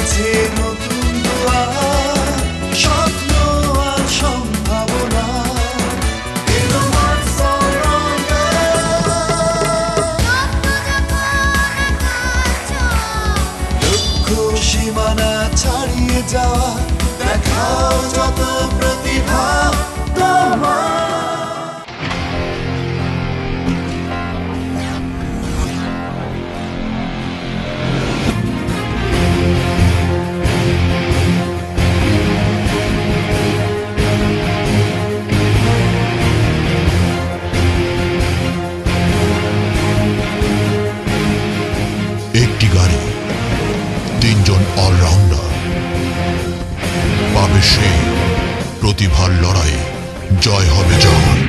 খুলেছে নতুন দুয়ার, স্বপ্ন আর সম্ভাবনা। এলো মার্কস লক্ষ্য সীমানা ছাড়িয়ে যাওয়া, দেখাও যত প্রতিভা তোমার। একটি গাড়ি, তিনজন অলরাউন্ডার, পাবে সে প্রতিভার লড়াইয়ে জয় হবে জয়।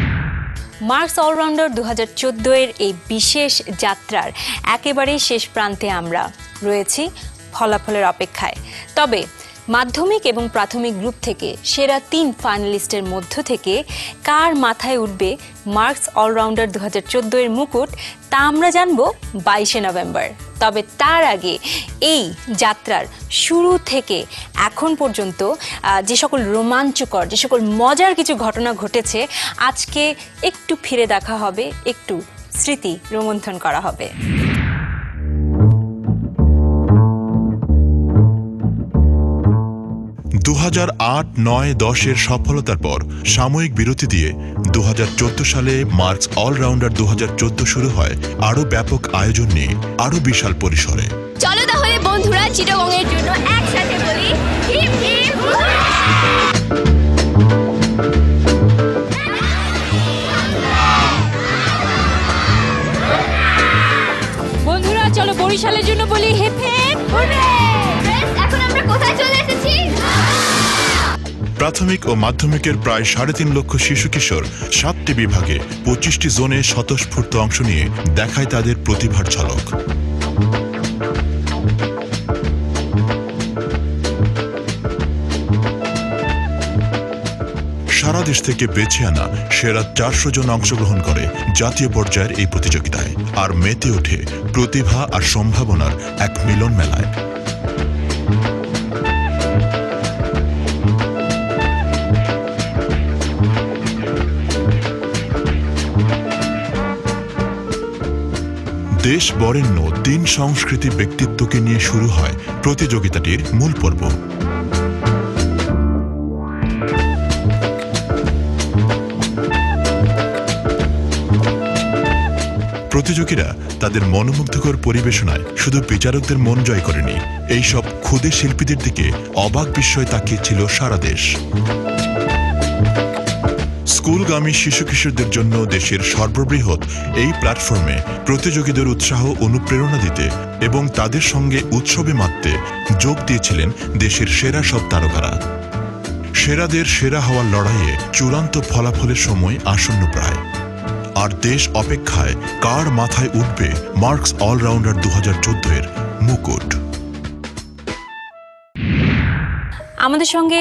মার্কস অলরাউন্ডার 2014 এর এই বিশেষ যাত্রার একেবারে শেষ প্রান্তে আমরা রয়েছি ফলাফলের অপেক্ষায়। তবে মাধ্যমিক এবং প্রাথমিক গ্রুপ থেকে সেরা 3 ফাইনালিস্টের মধ্য থেকে কার মাথায় উঠবে মার্কস অলরাউন্ডার 2014 এর মুকুট, তা আমরা জানবো 22শে নভেম্বর। তবে তার আগে এই যাত্রার শুরু থেকে এখন পর্যন্ত যে সকল রোমাঞ্চকর, যে সকল মজার কিছু ঘটনা ঘটেছে, আজকে একটু ফিরে দেখা হবে, একটু স্মৃতি রোমন্থন করা হবে। 2008-9-10 সফলতার পর সাময়িক বিরতি দিয়ে 2014 সালে মার্কস অলরাউন্ডার 2014 শুরু হয় আরো ব্যাপক আয়োজন নিয়ে, আরো বিশাল পরিসরে। চলো তাহলে বন্ধুরা, চিটাগং এর জন্য একসাথে বলি হিপ হিপ হুররা! বন্ধুরা চলো বরিশালের জন্য বলি হিপ হিপ হুররা! এখন আমরা কোথায় চলে এসেছি? প্রাথমিক ও মাধ্যমিকের প্রায় 3.5 লক্ষ শিশু কিশোর 7টি বিভাগে 25টি জোনে স্বতঃস্ফূর্ত অংশ নিয়ে দেখায় তাদের প্রতিভার ঝলক। সারা দেশ থেকে বেছে আনা সেরা 400 জন অংশগ্রহণ করে জাতীয় পর্যায়ের এই প্রতিযোগিতায়, আর মেতে ওঠে প্রতিভা আর সম্ভাবনার এক মিলন মেলায়। দেশ বরেণ্য 3 সংস্কৃতি ব্যক্তিত্বকে নিয়ে শুরু হয় প্রতিযোগিতাটির মূল পর্ব। প্রতিযোগীরা তাদের মনোমুগ্ধকর পরিবেশনায় শুধু বিচারকদের মন জয় করেনি, এইসব ক্ষুদে শিল্পীদের দিকে অবাক বিস্ময়ে তাকিয়েছিল সারা দেশ। স্কুলগামী শিশু কিশোরদের জন্য দেশের সর্ববৃহৎ এই প্ল্যাটফর্মে প্রতিযোগীদের উৎসাহ অনুপ্রেরণা দিতে এবং তাদের সঙ্গে উৎসবে মাততে যোগ দিয়েছিলেন দেশের সেরা সব তারকারা। সেরাদের সেরা হওয়ার লড়াইয়ে চূড়ান্ত ফলাফলের সময় আসন্ন প্রায়, আর দেশ অপেক্ষায় কার মাথায় উঠবে মার্কস অলরাউন্ডার 2014 এর মুকুট। আমাদের সঙ্গে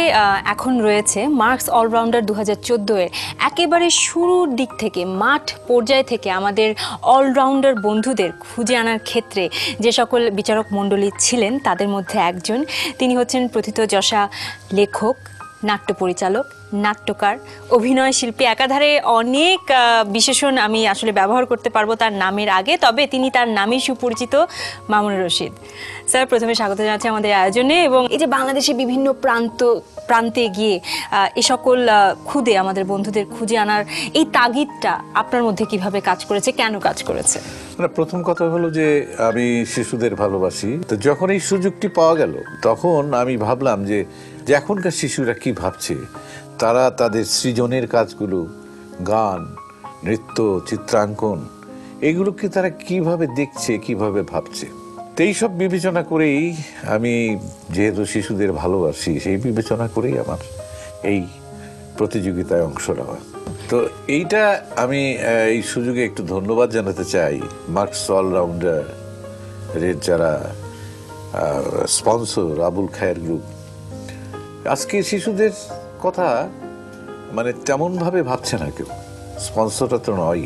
এখন রয়েছে মার্কস অলরাউন্ডার 2014 এর একেবারে শুরুর দিক থেকে, মাঠ পর্যায় থেকে আমাদের অলরাউন্ডার বন্ধুদের খুঁজে আনার ক্ষেত্রে যে সকল বিচারক মণ্ডলী ছিলেন তাদের মধ্যে একজন। তিনি হচ্ছেন প্রথিতযশা লেখক, নাট্য পরিচালক, নাট্যকার, অভিনয় শিল্পী, একাধারে অনেক বিশেষণ আমি আসলে ব্যবহার করতে পারবো তার নামের আগে। তবে তিনি তার নামেই সুপরিচিত, মামুনুর রশিদ। স্যার, প্রথমে স্বাগত জানাচ্ছি আমাদের আয়োজনে। এবং এই যে বাংলাদেশে বিভিন্ন প্রান্তে গিয়ে এ সকল খুদে আমাদের বন্ধুদের খুঁজে আনার এই তাগিদটা আপনার মধ্যে কিভাবে কাজ করেছে, কেন কাজ করেছে? প্রথম কথা হলো যে আমি শিশুদের ভালোবাসি, তো যখন এই সুযোগটি পাওয়া গেল তখন আমি ভাবলাম যে এখনকার শিশুরা কি ভাবছে, তারা তাদের সৃজনের কাজগুলো, গান, নৃত্য, চিত্রাঙ্কন, এগুলোকে তারা কিভাবে দেখছে, কিভাবে ভাবছে। তো এইসব বিবেচনা করেই আমি, যেহেতু শিশুদের ভালোবাসি, সেই বিবেচনা করেই আমার এই প্রতিযোগিতায় অংশ নেওয়া। তো এইটা আমি এই সুযোগে একটু ধন্যবাদ জানাতে চাই মার্কস অলরাউন্ডার এর যারা স্পন্সর, আবুল খায়ের গ্রুপ। আজকে শিশুদের কথা মানে তেমন ভাবে ভাবছে না কেউ, স্পন্সরটা তো নয়,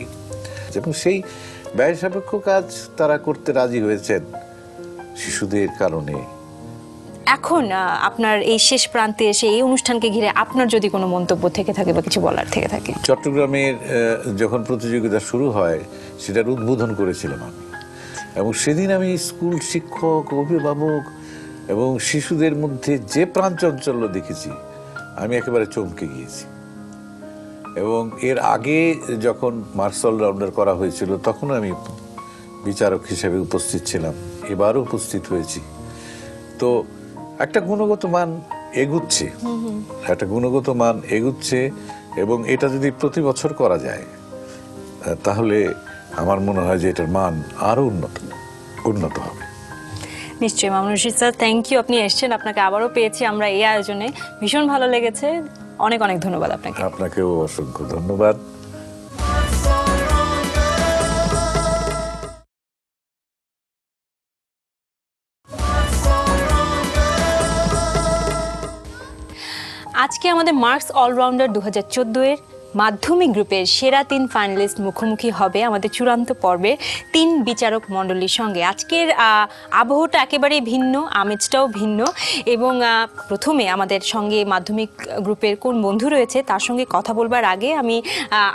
এবং সেই ব্যয় সাপেক্ষ কাজ তারা করতে রাজি হয়েছেন শিশুদের কারণে, এখন আপনার এই শেষ প্রান্তে এসে এই অনুষ্ঠানকে ঘিরে আপনার যদি কোনো মন্তব্য থেকে থাকে বা কিছু বলার থেকে থাকে। চট্টগ্রামের যখন প্রতিযোগিতা শুরু হয় সেটার উদ্বোধন করেছিলাম আমি, এবং সেদিন আমি স্কুল শিক্ষক, অভিভাবক এবং শিশুদের মধ্যে যে প্রাণচাঞ্চল্য দেখেছি আমি একেবারে চমকে গিয়েছি। এবং এর আগে যখন মার্কস অলরাউন্ডার করা হয়েছিল তখন আমি বিচারক হিসেবে উপস্থিত ছিলাম, এবারও উপস্থিত হয়েছি। তো একটা গুণগত মান এগুচ্ছে, এবং এটা যদি প্রতি বছর করা যায় তাহলে আমার মনে হয় যে এটার মান আরো উন্নত হবে। নিশ্চয়ই Mamunur Rashid sir, thank you, আপনি এসেছেন, আপনাকে আবারও পেয়েছি আমরা এই আয়োজনে, ভীষণ ভালো লেগেছে, অনেক অনেক ধন্যবাদ আপনাকে। আপনাকেও অসংখ্য ধন্যবাদ। আজকে আমাদের মার্কস অলরাউন্ডার 2014 এর মাধ্যমিক গ্রুপের সেরা 3 ফাইনালিস্ট মুখোমুখি হবে আমাদের চূড়ান্ত পর্বে 3 বিচারক মণ্ডলীর সঙ্গে। আজকের আবহটা একেবারেই ভিন্ন, আমেজটাও ভিন্ন, এবং প্রথমে আমাদের সঙ্গে মাধ্যমিক গ্রুপের কোন বন্ধু রয়েছে তার সঙ্গে কথা বলবার আগে আমি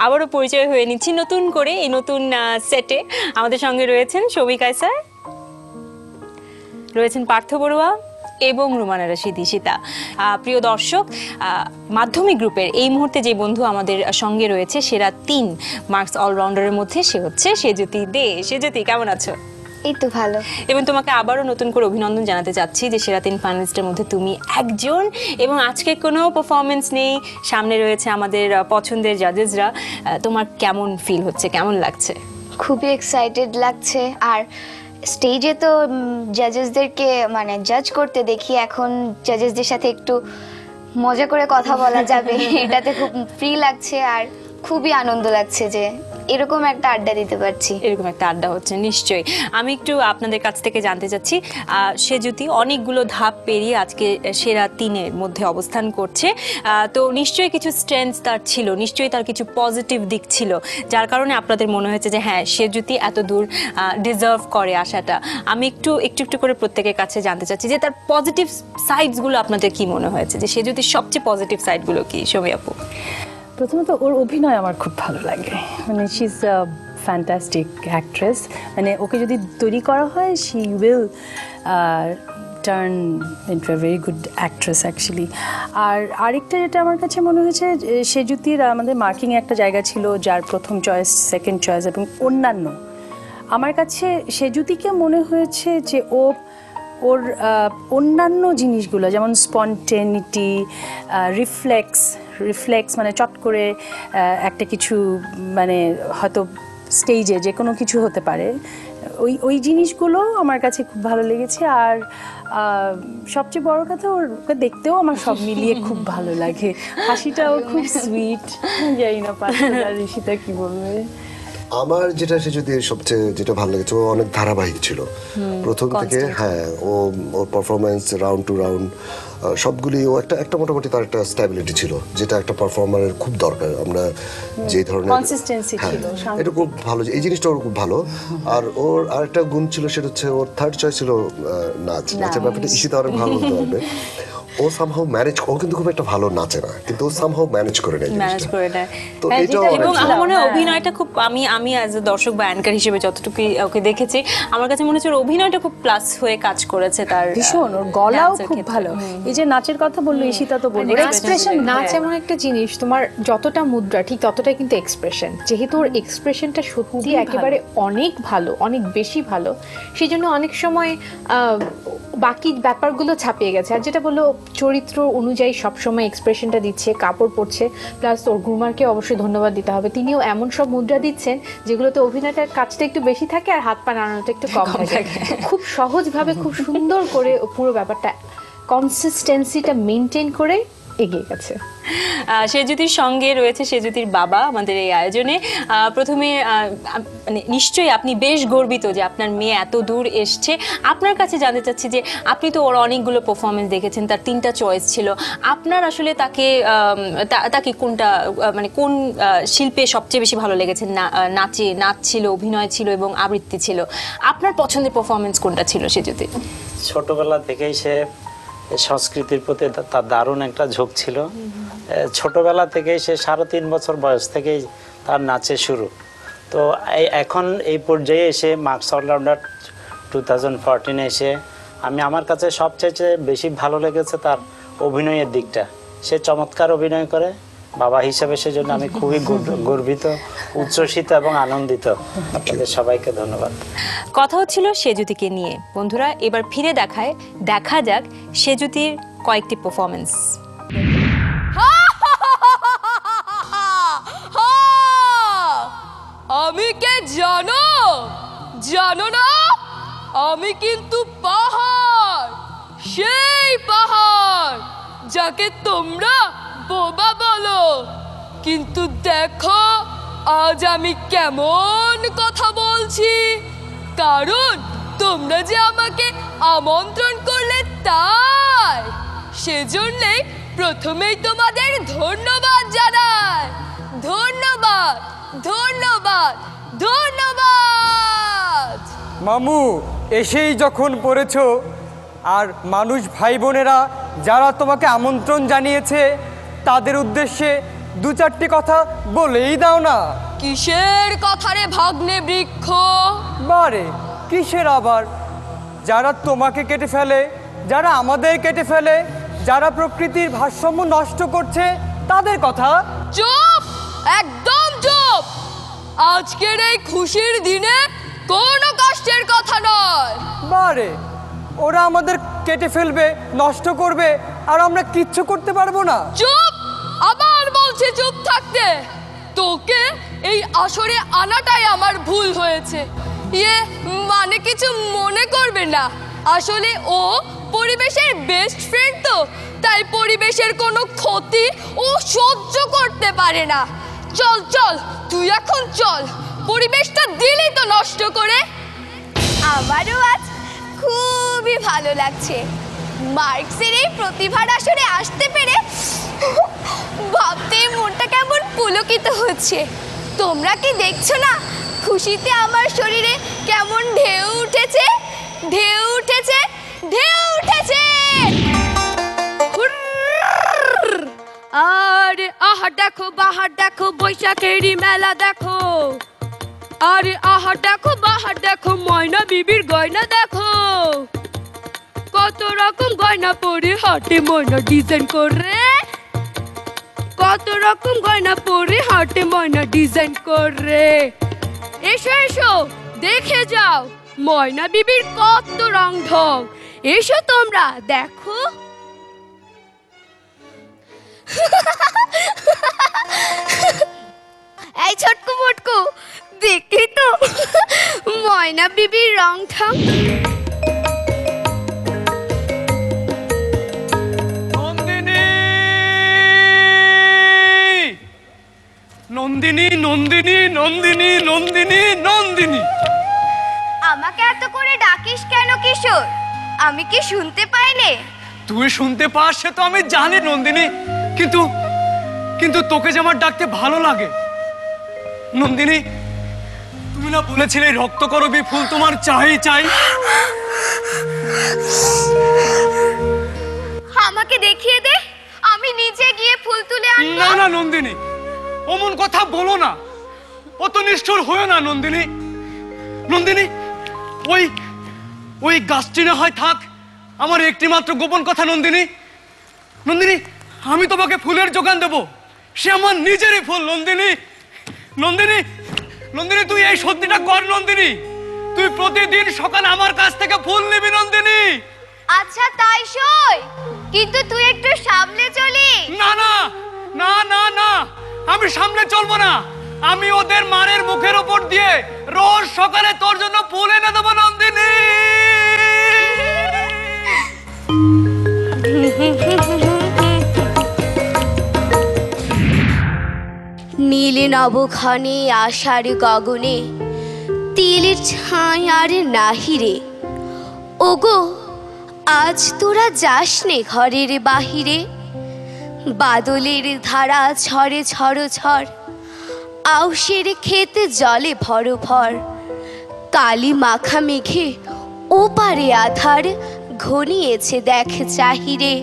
আবারও পরিচয় হয়ে নিচ্ছি নতুন করে। এই নতুন সেটে আমাদের সঙ্গে রয়েছেন শৌমিক স্যার, রয়েছেন পার্থ বড়ুয়া এবং রুমানা রশিদ ঈশিতা। প্রিয় দর্শক, মাধ্যমিক গ্রুপের এই মুহূর্তে যে বন্ধু আমাদের সঙ্গে রয়েছে সেরা 3 মার্কস অলরাউন্ডারের মধ্যে, সে হচ্ছে সেজুতি দে। সেজুতি, কেমন আছো? এই তো ভালো। এবং তোমাকে আবারও নতুন করে অভিনন্দন জানাতে চাচ্ছি যে সেরা 3 ফাইনালিস্টের মধ্যে তুমি একজন, এবং আজকে কোনো পারফরমেন্স নেই, সামনে রয়েছে আমাদের পছন্দের জাজেসরা। তোমার কেমন ফিল হচ্ছে, কেমন লাগছে? খুবই এক্সাইটেড লাগছে। আর স্টেজে তো জাজেসদেরকে মানে জাজ করতে দেখি, এখন জাজেসদের সাথে একটু মজা করে কথা বলা যাবে, এটাতে খুব ফ্রি লাগছে আর খুবই আনন্দ লাগছে যে এরকম একটা আড্ডা দিতে পারছি। এরকম একটা আড্ডা হচ্ছে নিশ্চয়ই। আমি একটু আপনাদের কাছ থেকে জানতে চাচ্ছি, সেজুতি অনেকগুলো ধাপ পেরিয়ে আজকে সেরা 3-এর মধ্যে অবস্থান করছে, তো নিশ্চয়ই কিছু স্ট্রেংথ তার ছিল, নিশ্চয়ই তার কিছু পজিটিভ দিক ছিল, যার কারণে আপনাদের মনে হয়েছে যে হ্যাঁ সেজুতি এত দূর ডিজার্ভ করে আসাটা। আমি একটু করে প্রত্যেকের কাছে জানতে চাচ্ছি যে তার পজিটিভ সাইডসগুলো আপনাদের কি মনে হয়েছে, যে সেজুতির সবচেয়ে পজিটিভ সাইডগুলো কি? সৌমি আপু। প্রথমত ওর অভিনয় আমার খুব ভালো লাগে, মানে she is a fantastic actress, মানে ওকে যদি তৈরি করা হয় she will turn into a very good actress actually. আর আরেকটা যেটা আমার কাছে মনে হয়েছে, সেজুতির আমাদের মার্কিংয়ে একটা জায়গা ছিল যার প্রথম চয়েস, সেকেন্ড চয়েস এবং অন্যান্য। আমার কাছে সেজুতিকে মনে হয়েছে যে ওর অন্যান্য জিনিসগুলো যেমন স্পন্টেনিটি, রিফ্লেক্স মানে চট করে একটা কিছু, মানে হয়তো স্টেজে যে কোনো কিছু হতে পারে, ওই জিনিসগুলো আমার কাছে খুব ভালো লেগেছে। আর সবচেয়ে বড় কথা, ওকে দেখতেও আমার সব মিলিয়ে খুব ভালো লাগে, হাসিটাও খুব সুইট। জানি না পার্থনার ঋষিতা কি বলবে। আমার যেটা যদি সবচেয়ে যেটা ভালো লেগেছে, ও অনেক ধারাবাহিক ছিল প্রথম থেকে। হ্যাঁ, ওর পারফরমেন্স রাউন্ড টু রাউন্ড সবগুলি, ও একটা মোটামুটি তার একটা স্ট্যাবিলিটি ছিল, যেটা একটা পারফর্মারের খুব দরকার। আমরা যে ধরনের কনসিস্টেন্সি ছিল, এটা খুব ভালো, এই জিনিসটা ওর খুব ভালো। আর ওর আরেকটা গুণ ছিল, সেটা হচ্ছে ওর থার্ড চয়েস ছিল নাচের ব্যাপারটা ঈশিতা অনেক ভালো বলতে পারবে। ও সামহাউ ম্যানেজ, ও কিন্তু খুব একটা ভালো নাচে না, কিন্তু ও সামহাউ ম্যানেজ করে নেয়। তো এটাও, এবং আমার মনে হয় অভিনয়টা খুব, আমি অ্যাজ এ দর্শক বা অ্যাঙ্কার হিসেবে যতটুকু ওকে দেখেছি, আমার কাছে মনে হচ্ছে অভিনয়টা খুব প্লাস হয়ে কাজ করেছে তার। ভীষণ, ওর গলাও খুব ভালো। এই যে নাচের কথা বললো ঈশিতা, তো বললো এক্সপ্রেশন, নাচ এমন একটা জিনিস, তোমার যতটা মুদ্রা ঠিক ততটাই কিন্তু এক্সপ্রেশন। যেহেতু ওর এক্সপ্রেশনটা সত্যি একেবারে অনেক ভালো, অনেক বেশি ভালো, সেই জন্য অনেক সময় বাকি ব্যাপারগুলো ছাপিয়ে গেছে। আর যেটা বললো, চরিত্র অনুযায়ী সবসময় এক্সপ্রেশনটা দিচ্ছে, কাপড় পরছে, প্লাস ওর গ্রুমারকে অবশ্যই ধন্যবাদ দিতে হবে, তিনিও এমন সব মুদ্রা দিচ্ছেন যেগুলোতে অভিনয়টার কাজটা একটু বেশি থাকে আর হাত পা নাড়ানোটা একটু কম থাকে। খুব সহজভাবে, খুব সুন্দর করে পুরো ব্যাপারটা কনসিস্টেন্সিটা মেনটেন করে এগিয়ে গেছে। সেজুতির সঙ্গে রয়েছে সেজুতির বাবা আমাদের এই আয়োজনে। প্রথমে মানে নিশ্চয়ই আপনি বেশ গর্বিত যে আপনার মেয়ে এত দূর এসছে। আপনার কাছে জানতে চাচ্ছি যে আপনি তো ওর অনেকগুলো পারফরমেন্স দেখেছেন, তার 3টা চয়েস ছিল, আপনার আসলে তাকে কোনটা, মানে কোন শিল্পে সবচেয়ে বেশি ভালো লেগেছে? নাচ ছিল, অভিনয় ছিল এবং আবৃত্তি ছিল, আপনার পছন্দের পারফরমেন্স কোনটা ছিল সেজুতি? ছোটবেলা থেকেই সে এই সংস্কৃতির প্রতি তার দারুণ একটা ঝোঁক ছিল। ছোটবেলা থেকেই সে 3.5 বছর বয়স থেকেই তার নাচে শুরু। তো এখন এই পর্যায়ে এসে মার্কস অলরাউন্ডার 2014 এসে আমার কাছে সবচেয়ে বেশি ভালো লেগেছে তার অভিনয়ের দিকটা। সে চমৎকার অভিনয় করে, বাবা হিসেবে সেজন্য আমি খুবই গর্বিত, উচ্ছ্বসিত এবং আনন্দিত। আপনাদের সবাইকে ধন্যবাদ। কথা হচ্ছিল সেজুতিকে নিয়ে। বন্ধুরা, এবার ফিরে দেখা যাক সেজুতির কয়েকটি পারফরমেন্স। আমি কে জানো না? আমি কিন্তু পাহাড়, সেই পাহাড় যাকে তোমরা বোবা বলো। কিন্তু দেখো আজ আমি কেমন কথা বলছি, কারণ তোমরা যে আমাকে আমন্ত্রণ করলে তাই। সেজন্যই প্রথমেই তোমাদের ধন্যবাদ জানাই। ধন্যবাদ, ধন্যবাদ, ধন্যবাদ। মামু এসেই যখন পড়েছো, আর মানুষ ভাই বোনেরা যারা তোমাকে আমন্ত্রণ জানিয়েছে তাদের উদ্দেশ্যে 2-4টি কথা বলেই দাও না। কিসের কথা রে ভাগ্নে বৃক্ষ? বারে কিসের আবার? যারা তোমাকে কেটে ফেলে, যারা আমাদের কেটে ফেলে, যারা প্রকৃতির ভারসাম্য নষ্ট করছে তাদের কথা। চুপ, একদম চুপ। আজকের এই খুশির দিনে কোনো কষ্টের কথা নয়। বারে ওরা আমাদের কেটে ফেলবে, নষ্ট করবে, আর আমরা কিচ্ছু করতে পারবো না। চুপ, আবার বলছি চুপ থাকতে। তোকে এই আসরে আনাটাই আমার ভুল হয়েছে। মানে কিছু মনে করবে না, আসলে ও পরিবেশের বেস্ট ফ্রেন্ড, তো তাই পরিবেশের কোনো ক্ষতি ও সহ্য করতে পারে না। চল চল, তুই এখন চল, পরিবেশটা দিলি তো নষ্ট করে। আমারও আজ খুবই ভালো লাগছে। মার্কসের এই প্রতিভার আসরে আসতে পেরে ভাবতে মনটা কেমন পুলকিত হচ্ছে। তোমরা কি দেখছো না খুশিতে আমার শরীরে কেমন ঢেউ উঠেছে, ঢেউ উঠেছে, ঢেউ উঠেছে। আরে আহা দেখো, বাহার দেখো, বৈশাখেরই মেলা দেখো। আরে আহা দেখো, বাহার দেখো, ময়না বিবির গয়না দেখো। কত রকম গয়না পরে হাটে ময়না ডিজাইন করে, কত রকম গয়না পরে হাটে ময়না ডিজাইন করে। এসো এসো, দেখে যাও ময়না বিবির কত রং ঢং। এসো তোমরা দেখো। এই ছোটকু মোটকু, দেখলি তো ময়না বিবির রং ঠং। নন্দিনী, নন্দিনী, নন্দিনী, নন্দিনী, নন্দিনী। আমাকে এত করে ডাকিস কেন কিশোর? আমি কি শুনতে পাইনি? তুই শুনতে পাস সে তো আমি জানি নন্দিনী, কিন্তু কিন্তু তোকে যে আমার ডাকতে ভালো লাগে। নন্দিনী, তুমি না বলেছিলে রক্তকরবী ফুল তোমার চাই চাই? আমাকে দেখিয়ে দে, আমি নিচে গিয়ে ফুল তুলে আনবো। না না নন্দিনী, অমন কথা বলো না, অত নিষ্ঠুর হয়ে না নন্দিনী। নন্দিনী, ওই গাছটি না হয় থাক, আমার একটি মাত্র গোপন কথা নন্দিনী। নন্দিনী, আমি তোমাকে ফুলের যোগান দেব, সে আমার নিজেরই ফুল নন্দিনী। নন্দিনী, নন্দিনী, তুই এই সত্যিটা কর নন্দিনী। তুই প্রতিদিন সকালে আমার কাছ থেকে ফুল নিবি নন্দিনী। আচ্ছা তাই সই, কিন্তু তুই একটু সামনে চলি। না না না না না, আমি সামনে চলবো না। আমি ওদের মারের মুখের উপর দিয়ে রোজ সকালে তোর জন্য ফুল এনে দেবো নন্দিনী। নীল নবক্ষণে আষাঢ় গগনে তিলের ছাই আর নাহিরে। ওগো আজ তোরা যাস নে ঘরের বাহিরে। বাদলের ধারা ঝরে ঝড় ঝড়, আউশের ক্ষেত জলে ভর ভর। কালি মাখা মেঘে ওপারে আধার, ঘনিয়েছে দেখ চাহিরে।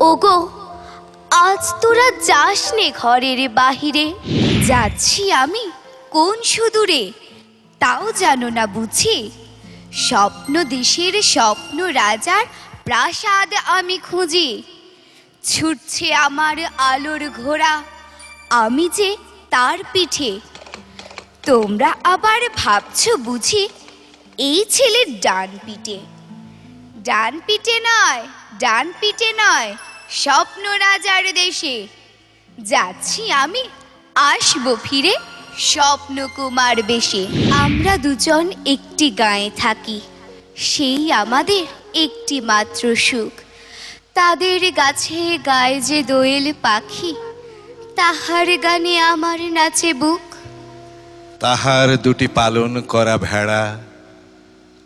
ওগো আজ তোরা যাস নে ঘরের বাহিরে। যাচ্ছি আমি কোন সুদূরে তাও জানো না বুঝি। স্বপ্ন দেশের স্বপ্ন রাজার প্রাসাদ আমি খুঁজি। ছুটছে আমার আলোর ঘোড়া আমি যে তার পিঠে। তোমরা আবার ভাবছো বুঝি এই ছেলের ডান পিঠে। ডান পিঠে নয়, ডান পিঠে নয়, স্বপ্ন রাজার দেশে। যাচ্ছি আমি আসবো ফিরে স্বপ্ন কুমার বেশে। আমরা দুজন একটি গাঁয়ে থাকি, সেই আমাদের একটি মাত্র সুখ। তাদের গাছে গায়ে যে দোয়েল পাখি, তাহার গানে আমার নাচে বুক। তাহার দুটি পালন করা ভেড়া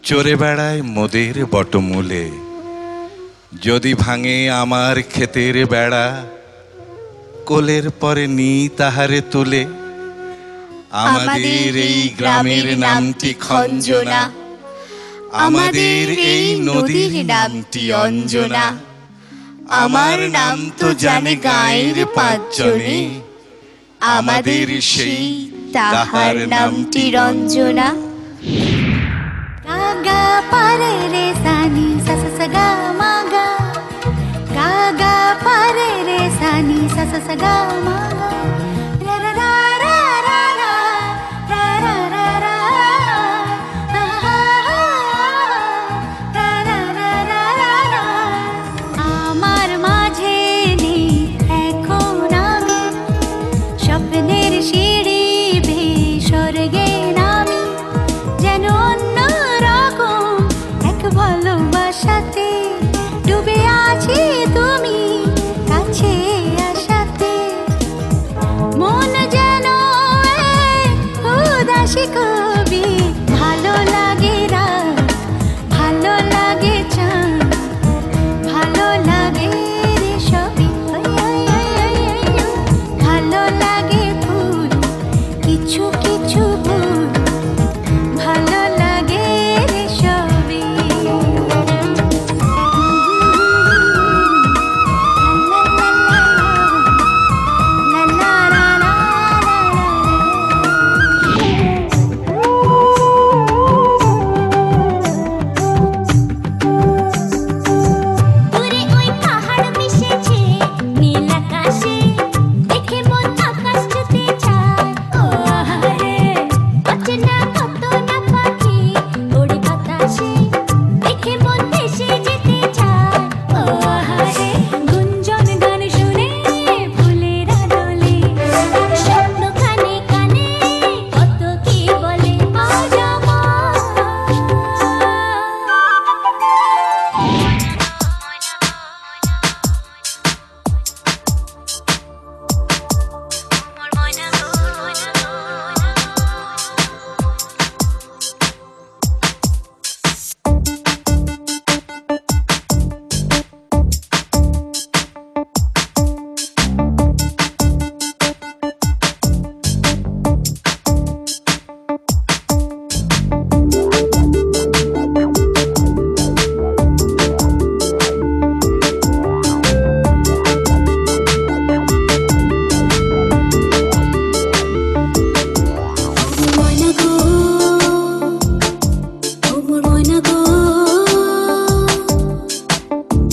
চরে বেড়ায় মোদের বটমূলে। যদি ভাঙে আমার ক্ষেতের বেড়া, কোলের পরে নি তাহারে তুলে। আমাদের এই গ্রামের নামটি খঞ্জনা, আমাদের এই নদীর নামটি অঞ্জনা। আমার নাম তো জানে গাঁয়ের পাঁচজনে, আমাদের সেই তাহার নামটি রঞ্জনা। গাগা পারে রে সানি সা সা সা গা মা গা। গাগা পারে রে সানি সা সা সা গা মা গা। রা রা রা রা রা রা রা রা রা রা। আমার মাঝে নেই এখন আমি, স্বপ্নের সিঁড়ি বেয়ে স্বর্গে নামি। যেন অন্য রকম এক ভালোবাসাতে ডুবে আছি তুমি কাছে আসাতে। মন যেন উদাসী কবি, ভালো লাগে রাত, ভালো লাগে চাঁদ, ভালো লাগে রে সবই। ভালো লাগে ফুল, কিছু কিছু ফুল, ভালো লাগে রে সবই। দূরে ওই পাহাড় মিশেছে নীল আকাশে, দেখে মন আকাশ ছুতে চায়। ও আহারে অচেনা কত না পাখি ওড়ে বাতাসে, দেখে মন ভেসে যেতে চায়। ও আহারে গুঞ্জন গান শুনে ফুলের আদলে, স্বপ্ন কানে কানে কত কি বলে আজ আমার।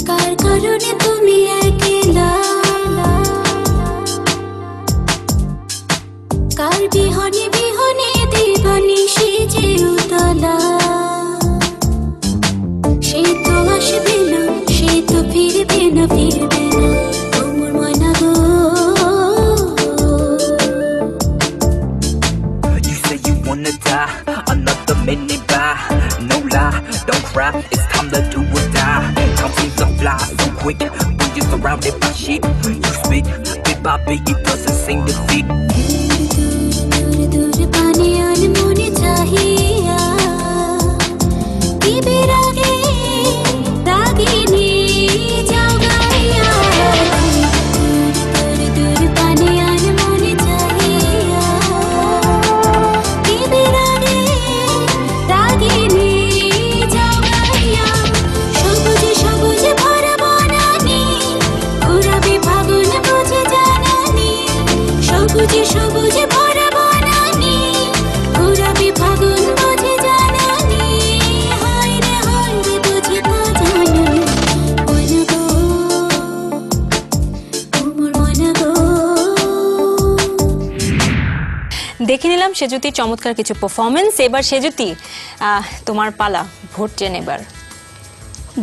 কার কারণে তুমি একলা, কার বিহনে বিহনে দেবানি সেজে উতলা। সে তো আসবে না, সে তো ফিরবে না, ফিরবে না ও মোর ময়না গো। You say you wanna die, another minute by. No lie, don't cry, it's time to do or die. Time seems to fly so quick when you're surrounded by shit. You speak, bit by bit, it doesn't seem to fit. দূর দূর পানে আনমনে চাহিয়া, কি বিরাগে রাগিনী যাও গাইয়া। দূর দূর পানে আনমনে চাহিয়া, কি বিরাগে রাগিনী যাও গাইয়া। নিলাম সেজুতির চমৎকার কিছু পারফরমেন্স। এবার সেজুতি, তোমার পালা, ভোট চেন এবার।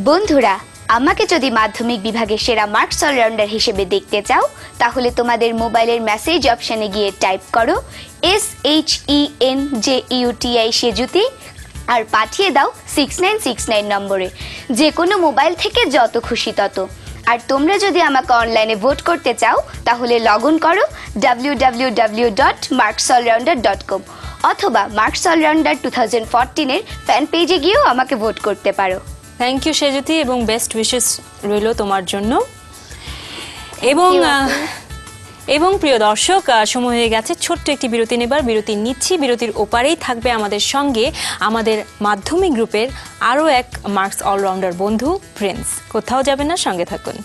বন্ধুরা, আমাকে যদি মাধ্যমিক বিভাগের সেরা মার্কস অলরাউন্ডার হিসেবে দেখতে চাও, তাহলে তোমাদের মোবাইলের মেসেজ অপশনে গিয়ে টাইপ করো SHENJEUTI সেজুতি আর পাঠিয়ে দাও 6969 নম্বরে, যে কোনো মোবাইল থেকে যত খুশি তত। আর তোমরা যদি আমাকে অনলাইনে ভোট করতে চাও, তাহলে লগ ইন করো www.marksallrounder.com অথবা মার্কস অলরাউন্ডার 2014 এর ফ্যান পেজে গিয়েও আমাকে ভোট করতে পারো। থ্যাংক ইউ সেজুতি, এবং বেস্ট উইশেস রইল তোমার জন্য। এবং প্রিয় দর্শক, সময় হয়ে গেছে ছোট্ট একটি বিরতি নেবার। বিরতি নিচ্ছি, বিরতির ওপারেই থাকবে আমাদের সঙ্গে আমাদের মাধ্যমিক গ্রুপের আরও এক মার্কস অলরাউন্ডার বন্ধু প্রিন্স। কোথাও যাবেন না, সঙ্গে থাকুন।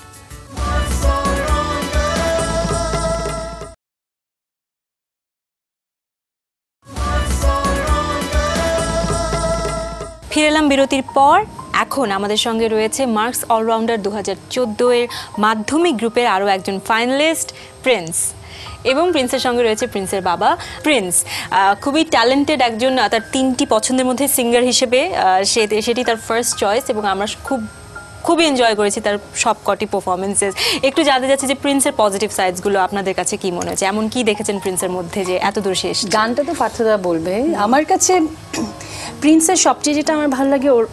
ফিরে এলাম বিরতির পর। এখন আমাদের সঙ্গে রয়েছে মার্কস অলরাউন্ডার 2014 এর মাধ্যমিক গ্রুপের আরও একজন ফাইনালিস্ট প্রিন্স, এবং প্রিন্সের সঙ্গে রয়েছে প্রিন্সের বাবা। প্রিন্স খুবই ট্যালেন্টেড একজন, তার 3টি পছন্দের মধ্যে সিঙ্গার হিসেবে সেটি তার ফার্স্ট চয়েস, এবং আমরা খুবই এনজয় করেছি তার সব কটি পারফরমেন্সেস। একটু জানতে যাচ্ছি যে প্রিন্সের পজিটিভ সাইডসগুলো আপনাদের কাছে কি মনে হয়েছে, এমন কি দেখেছেন প্রিন্সের মধ্যে যে এত দূর শেষ? গানটা তো পার্থদা বলবে। আমার কাছে প্রিন্সের সবচেয়ে যেটা আমার ভালো লাগে, ওর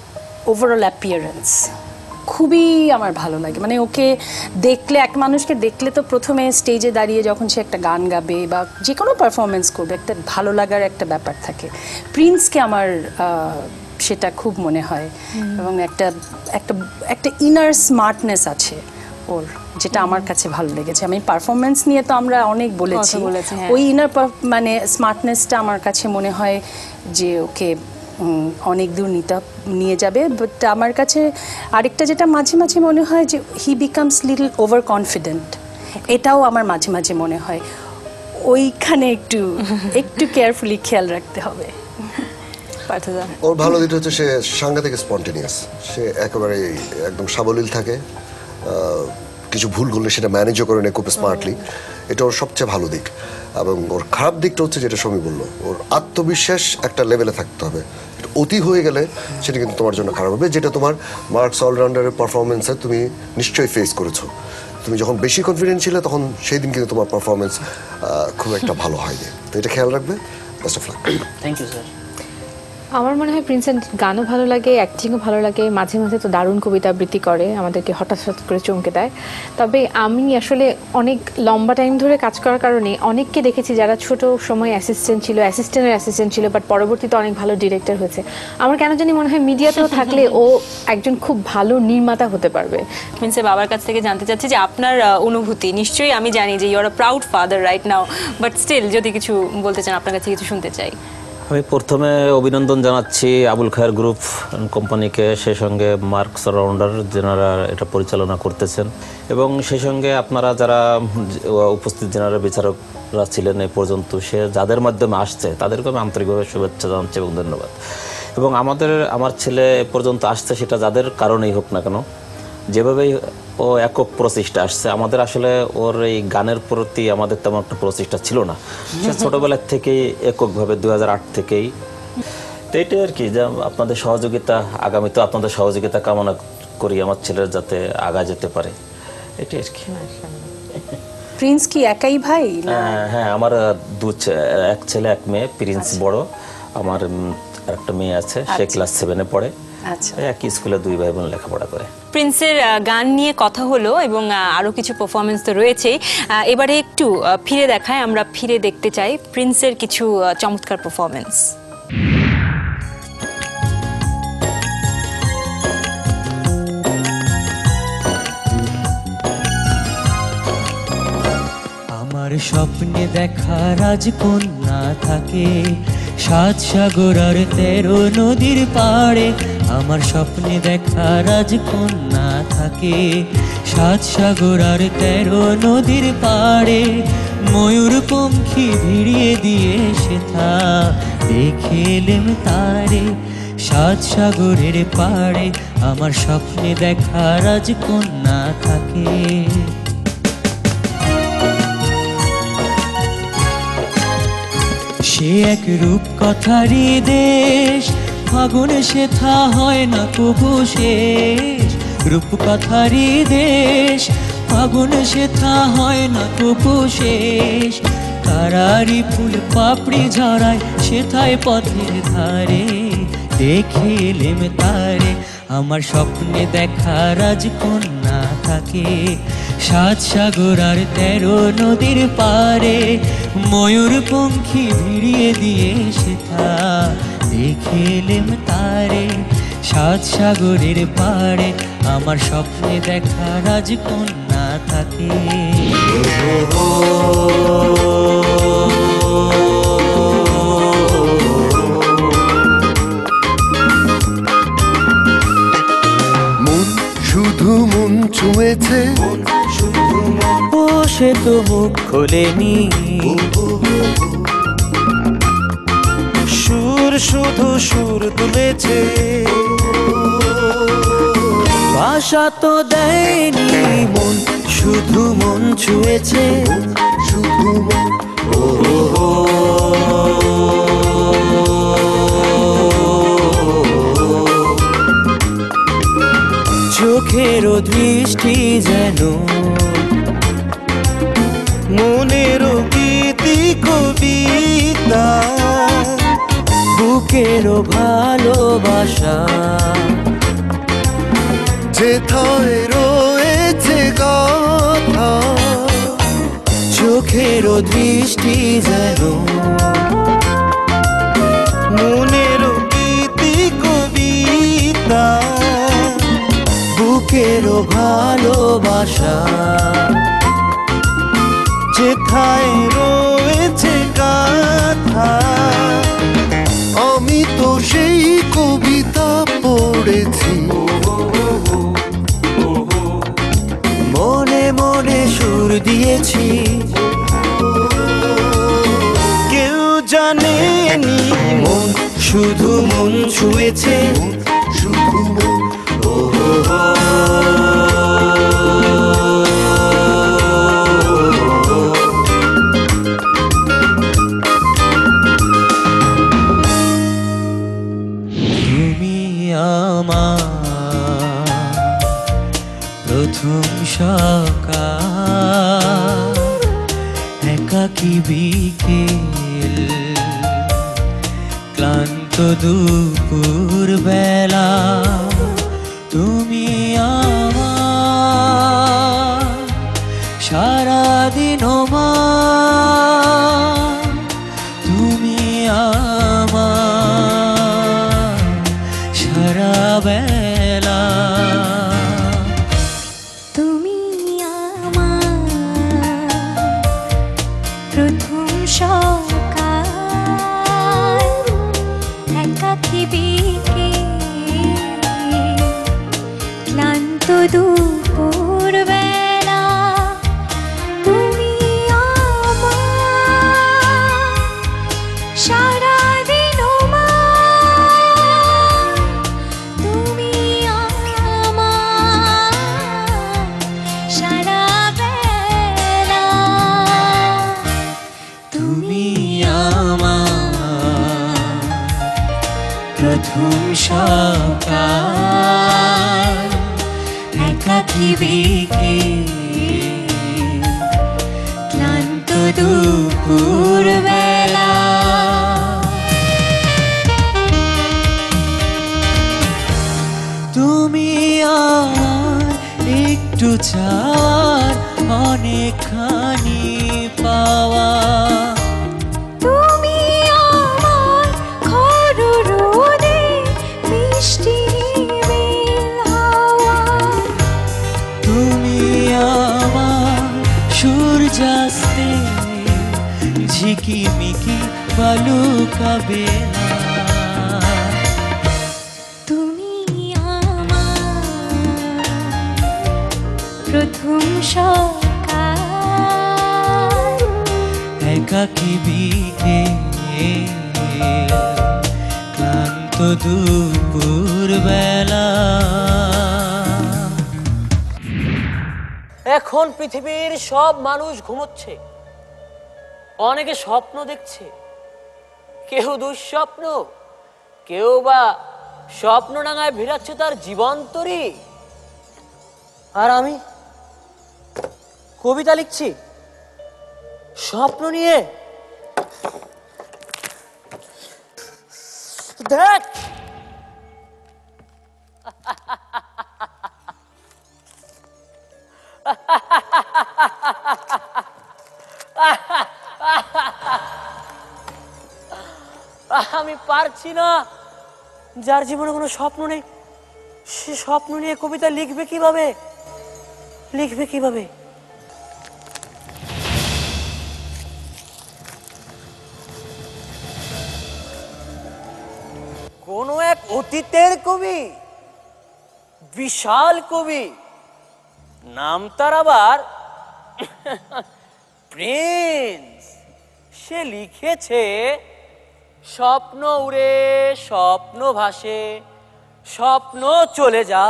ওভারঅল অ্যাপিয়ারেন্স খুবই আমার ভালো লাগে। মানে ওকে দেখলে, এক মানুষকে দেখলে তো প্রথমে স্টেজে দাঁড়িয়ে যখন সে একটা গান গাবে বা যে কোনো পারফরমেন্স করবে, একটা ভালো লাগার একটা ব্যাপার থাকে। প্রিন্সকে আমার সেটা খুব মনে হয়, এবং একটা ইনার স্মার্টনেস আছে ওর, যেটা আমার কাছে ভালো লেগেছে। আমি পারফরমেন্স নিয়ে তো আমরা অনেক বলেছি, ওই ইনার মানে স্মার্টনেসটা আমার কাছে মনে হয় যে ওকে অনেক দূর নিয়ে যাবে। বাট আমার কাছে আরেকটা যেটা মাঝে মাঝে মনে হয় যে হি বিকামস লিটল ওভার কনফিডেন্ট, এটাও আমার মাঝে মাঝে মনে হয়। ওইখানে একটু কেয়ারফুলি খেয়াল রাখতে হবে। ওর ভালো দিকটা হচ্ছে সে সাংঘাতিক স্পন্টেনিয়াস, সে একেবারে একদম সাবলীল থাকে, কিছু ভুল করলে সেটা ম্যানেজও করে নেয় খুব স্মার্টলি, এটা ওর সবচেয়ে ভালো দিক। এবং ওর খারাপ দিকটা হচ্ছে যেটা সমী বললো, ওর আত্মবিশ্বাস একটা লেভেলে থাকতে হবে, অতি হয়ে গেলে সেটা কিন্তু তোমার জন্য খারাপ হবে, যেটা তোমার মার্কস অলরাউন্ডারের পারফরমেন্সে তুমি নিশ্চয়ই ফেস করেছো। তুমি যখন বেশি কনফিডেন্ট ছিলে তখন সেই দিন কিন্তু তোমার পারফরমেন্স খুব একটা ভালো হয়নি, তো এটা খেয়াল রাখবে। Best of luck. Thank you sir. আমার মনে হয় প্রিন্সের গানও ভালো লাগে, অ্যাক্টিংও ভালো লাগে, মাঝে মাঝে তো দারুণ কবিতা আবৃত্তি করে, আমাদেরকে হঠাৎ করে চমকে দেয়। তবে আমি আসলে অনেক লম্বা টাইম ধরে কাজ করার কারণে অনেককে দেখেছি যারা ছোট সময় অ্যাসিস্ট্যান্টের অ্যাসিস্ট্যান্ট ছিল, বাট পরবর্তীতে অনেক ভালো ডিরেক্টর হয়েছে। আমার কেন জানি মনে হয় মিডিয়াতেও থাকলে ও একজন খুব ভালো নির্মাতা হতে পারবে। প্রিন্সের বাবার কাছ থেকে জানতে চাচ্ছি যে আপনার অনুভূতি। নিশ্চয়ই আমি জানি যে you are a proud father right now, but still যদি কিছু বলতে চান, আপনার কাছে কিছু শুনতে চাই। আমি প্রথমে অভিনন্দন জানাচ্ছি আবুল খায়ের গ্রুপ কোম্পানিকে, সেই সঙ্গে মার্কস অলরাউন্ডার যেনারা এটা পরিচালনা করতেছেন, এবং সেই সঙ্গে আপনারা যারা উপস্থিত যেনারা বিচারকরা ছিলেন এই পর্যন্ত, সে যাদের মাধ্যমে আসছে তাদেরকে আমি আন্তরিকভাবে শুভেচ্ছা জানাচ্ছি এবং ধন্যবাদ। এবং আমার ছেলে এ পর্যন্ত আসছে, সেটা যাদের কারণেই হোক না কেন, যেভাবেই ও একক প্রচেষ্টা আসছে, আমাদের আসলে ওর এই গানের প্রতি আমাদের তেমন একটা প্রচেষ্টা ছিল না, সে ছোটবেলার থেকেই এককভাবে 2008 থেকেই। তো এটাই আর কি, যে আপনাদের সহযোগিতা, আগামীতে আপনাদের সহযোগিতা কামনা করি আমার ছেলের যাতে আগা যেতে পারে, এটাই আর কি। প্রিন্স কি একাই ভাই? হ্যাঁ, আমার এক ছেলে এক মেয়ে। প্রিন্স বড়, আমার একটা মেয়ে আছে, সে ক্লাস 7-এ পড়ে। একই স্কুলে 2 ভাই বোন লেখাপড়া করে। প্রিন্সের গান নিয়ে কথা হলো, এবং আরও কিছু পারফরমেন্স তো রয়েছেই। এবারে একটু ফিরে দেখায়, আমরা ফিরে দেখতে চাই প্রিন্সের কিছু চমৎকার পারফরমেন্স। আমার স্বপ্নে দেখা রাজকন্যা থাকে 7 সাগর আর 13 নদীর পাড়ে। আমার স্বপ্নে দেখা রাজকন্যা থাকে 7 সাগর আর 13 নদীর পাড়ে। ময়ূর পঙ্খী ভিড়িয়ে দিয়ে সেথা দেখে এলেম তারে 7 সাগরের পাড়ে। আমার স্বপ্নে দেখা রাজকন্যা থাকে। সে এক রূপ কথারই দেশ, ফাগুন সেথা হয় না কবু শেষ। রূপ কথারই দেশ, ফাগুন সেথা হয় না কবু শেষ। তারারি ফুল পাপড়ি ঝরায় সেথায় পথের ধারে, দেখে এলেম তারে আমার স্বপ্নে দেখা রাজকন্যা থাকে। 7 সাগর আর 13 নদীর পারে, ময়ূর পঙ্খী ভিড়িয়ে দিয়ে সেথা, দেখে এলেম তারে 7 সাগরের পারে, আমার স্বপ্নে দেখা রাজকন্যা থাকে। মন শুধু মন ছুঁয়েছে, ও সে তো মুখ খোলেনি, সুর শুধু সুর তুলেছে, ভাষা তো দেয়নি। মন শুধু মন ছুঁয়েছে, শুধু মন চোখেরও দৃষ্টি যেন মনেরও গীতি কবিতা, বুকেরও ভালোবাসা যেথায় রয়েছে কথা। চোখেরও দৃষ্টি যেন মনেরও গীতি কবিতা, বুকেরও ভালোবাসা যেথায় রয়েছে গাথা। আমি তো সেই কবিতা পড়েছি, মনে মনে সুর দিয়েছি, কেউ জানেনি। মন শুধু মন ছুঁয়েছে, শুধু মন তুমি আমার প্রথম সকাল, একাকী বিকেল, ক্লান্ত দুপুর বেলা। তুমি আমার সারাদিন মা, তুমি আমার সারা বেলা। তুমি আমার প্রথম সকাল, একাকী বিকেল, ক্লান্ত দুপুর বেলা। তুমি আমার সারাদিন মা, তুমি আমার সারা বেলা। তুমি আমার প্রথম সকাল, একাকী বিকেল, ক্লান্ত দুপুর বেলা। তুমি আমার একটু চাওয়ার অনেকখানি পাওয়া, তুমি আমার ঘর রোদে মিষ্টি হিমেল হাওয়া। তুমি আমার সূর্যাস্তে ঝিকিমিকি বালুকা বেলা। তুমি আমার প্রথম সকাল, একাকী বিকেল, ক্লান্ত দুপুর বেলা। এখন পৃথিবীর সব মানুষ ঘুমোচ্ছে, অনেকে স্বপ্ন দেখছে, কেউ দুঃস্বপ্ন, কেউ বা স্বপ্ন ডাঙায় ভিড়াচ্ছে তার জীবন্তরী, আর আমি কবিতা লিখছি স্বপ্ন নিয়ে। দেখ আমি পারছি না, যার জীবনে কোনো স্বপ্ন নেই সে স্বপ্ন নিয়ে কবিতা লিখবে কিভাবে? কোন এক অতীতের কবি, বিশাল কবি, নাম তার আবার প্রিন্স, সে লিখেছে স্বপ্ন উড়ে স্বপ্ন ভাসে স্বপ্ন চলে যা,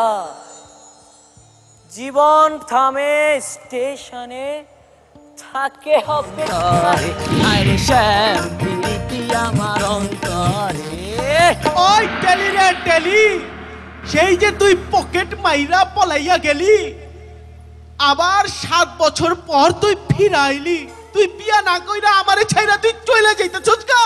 জীবন থামে স্টেশনে থাকে হবে আমার অন্তরে। ওই টেলি রে টেলি, সেই যে তুই পকেট মাইরা পলাইয়া গেলি, আবার 7 বছর পর তুই ফিরাইলি। তুই বিয়া না কইরা আমারে ছাইরা তুই চলে যাইতেছস গা।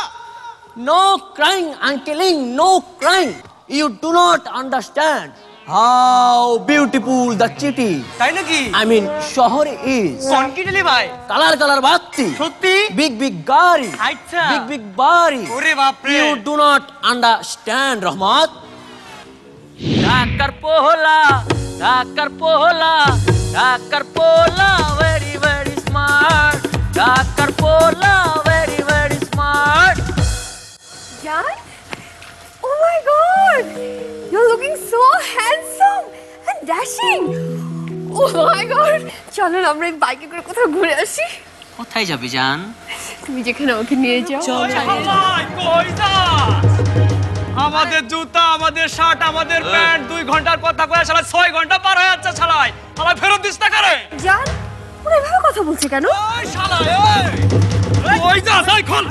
No crying, I'm telling, no crying. You do not understand how beautiful the city, তাই নাকি? I mean শহর is. কনকিডলি ভাই, কালার বাতি, সত্যি big গাড়ি, আচ্ছা, big বাড়ি। ওরে বাপ রে, You do not understand রহমত। ঢাকার পোলা very very smart, ঢাকার পোলা very very smart. Jan? Oh my God! You're looking so handsome and dashing. Oh my God! চলো না আমরা এই বাইকে করে কোথাও ঘুরে আসি। কোথায় যাবি জান? তুমি যেখানে আমাকে নিয়ে যাও। কই যা? আমাদের জুতা, আমাদের শার্ট, আমাদের প্যান্ট 2 ঘন্টার কথা কয়ে শালা 6 ঘন্টা পার হয়ে যাচ্ছে শালায়। শালা ফেরত দিস না করে। জান, ওরা এভাবে কথা বলছে কেন? ওই শালা এই কই যা? যাই খোল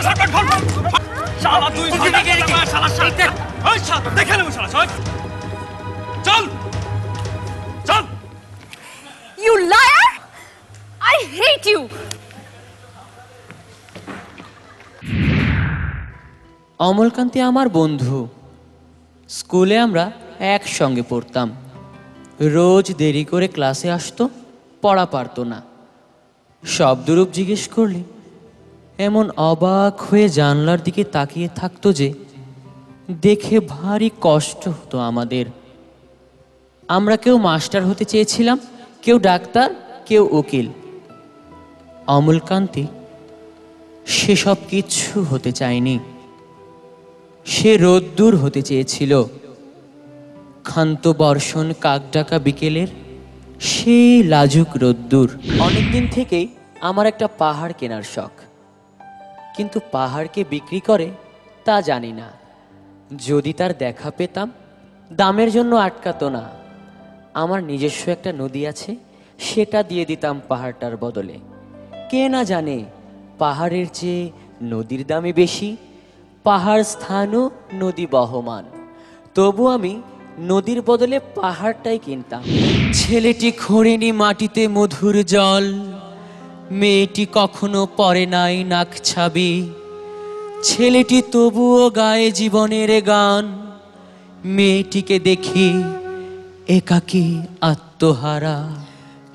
শার্ট খোল। শালা তুই শালা শার্ট। ওই শালা দেখে নেব শালা সব। চল। You liar! I hate you. Amalkanti আমার বন্ধু, স্কুলে আমরা একসঙ্গে পড়তাম। রোজ দেরি করে ক্লাসে আসতো, পড়া পারতো না। শব্দরূপ জিজ্ঞেস করলে এমন অবাক হয়ে জানলার দিকে তাকিয়ে থাকতো যে দেখে ভারী কষ্ট হতো আমাদের। আমরা কেউ মাস্টার হতে চেয়েছিলাম, কেউ ডাক্তার, কেউ উকিল। অমলকান্তি সেসব কিছু হতে চায়নি। সে রোদ্দুর হতে চেয়েছিল, ক্ষান্ত বর্ষণ কাকডাকা বিকেলের সেই লাজুক রোদ্দুর। অনেকদিন থেকেই আমার একটা পাহাড় কেনার শখ, কিন্তু পাহাড়কে বিক্রি করে তা জানি না। যদি তার দেখা পেতাম, দামের জন্য আটকাতো না। আমার নিজস্ব একটা নদী আছে, সেটা দিয়ে দিতাম পাহাড়টার বদলে। কে না জানে পাহাড়ের চেয়ে নদীর দামই বেশি, পাহাড় স্থানও নদী বহমান। তবু আমি নদীর বদলে পাহাড়টাই কিনতাম। ছেলেটি খোঁড়েনি মাটিতে মধুর জল, মেয়েটি কখনো পরে নাই নাক ছাবি। ছেলেটি তবুও গায়ে জীবনের গান, মেয়েটিকে দেখি একাকী আত্মহারা।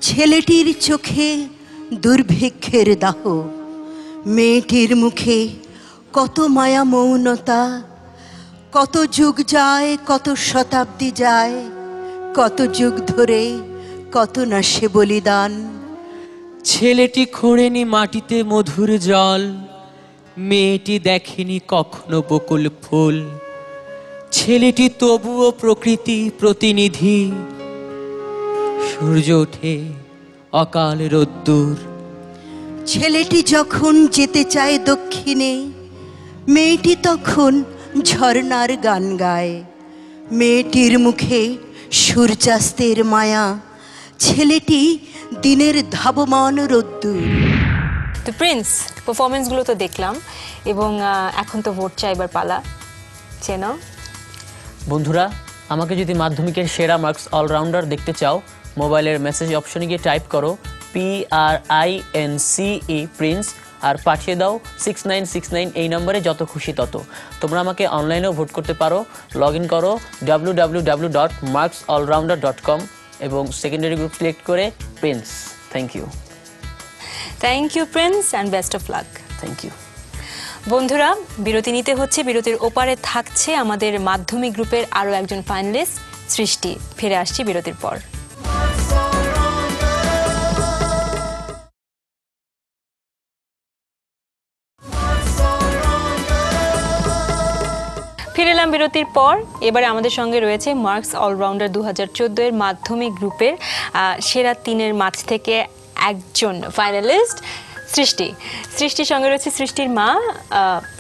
ছেলেটির চোখে দুর্ভিক্ষের দাহ, মেয়েটির মুখে কত মায়া মৌনতা। কত যুগ যায়, কত শতাব্দী যায়, কত যুগ ধরে কত না সে বলিদান। ছেলেটি খোঁড়েনি মাটিতে মধুর জল, মেয়েটি দেখেনি কখনো বকুল ফুল। ছেলেটি তবুও প্রকৃতি প্রতিনিধি। সূর্য ওঠে অকাল রোদ্দুর। ছেলেটি যখন যেতে চায় দক্ষিণে, মেয়েটি তখন ঝর্ণার গান গায়। মেয়েটির মুখে সূর্যাস্তের মায়া, ছেলেটি দিনের ধাবমান রোদ্দুর। তো প্রিন্স, পারফরমেন্সগুলো তো দেখলাম এবং এখন তো ভোট চাইবার পালা, চেনো? বন্ধুরা, আমাকে যদি মাধ্যমিকের সেরা মার্কস অলরাউন্ডার দেখতে চাও, মোবাইলের মেসেজ অপশনে গিয়ে টাইপ করো PRINCE প্রিন্স আর পাঠিয়ে দাও 6969 এই নম্বরে, যত খুশি তত। তোমরা আমাকে অনলাইনেও ভোট করতে পারো। লগ ইন করো www.marksallrounder.com এবং সেকেন্ডারি গ্রুপ সিলেক্ট করে Prince. Thank you. Thank you Prince and best of luck. Thank you. বন্ধুরা, বিরতি নিতে হচ্ছে। বিরতির ওপারে থাকছে আমাদের মাধ্যমিক গ্রুপের আরও একজন ফাইনালিস্ট সৃষ্টি। ফিরে আসছি বিরতির পর। ফিরে এলাম বিরতির পর। এবারে আমাদের সঙ্গে রয়েছে মার্কস অলরাউন্ডার 2014 এর মাধ্যমিক গ্রুপের সেরা 3-এর মাঝ থেকে একজন ফাইনালিস্ট সৃষ্টি। সৃষ্টির সঙ্গে রয়েছে সৃষ্টির মা।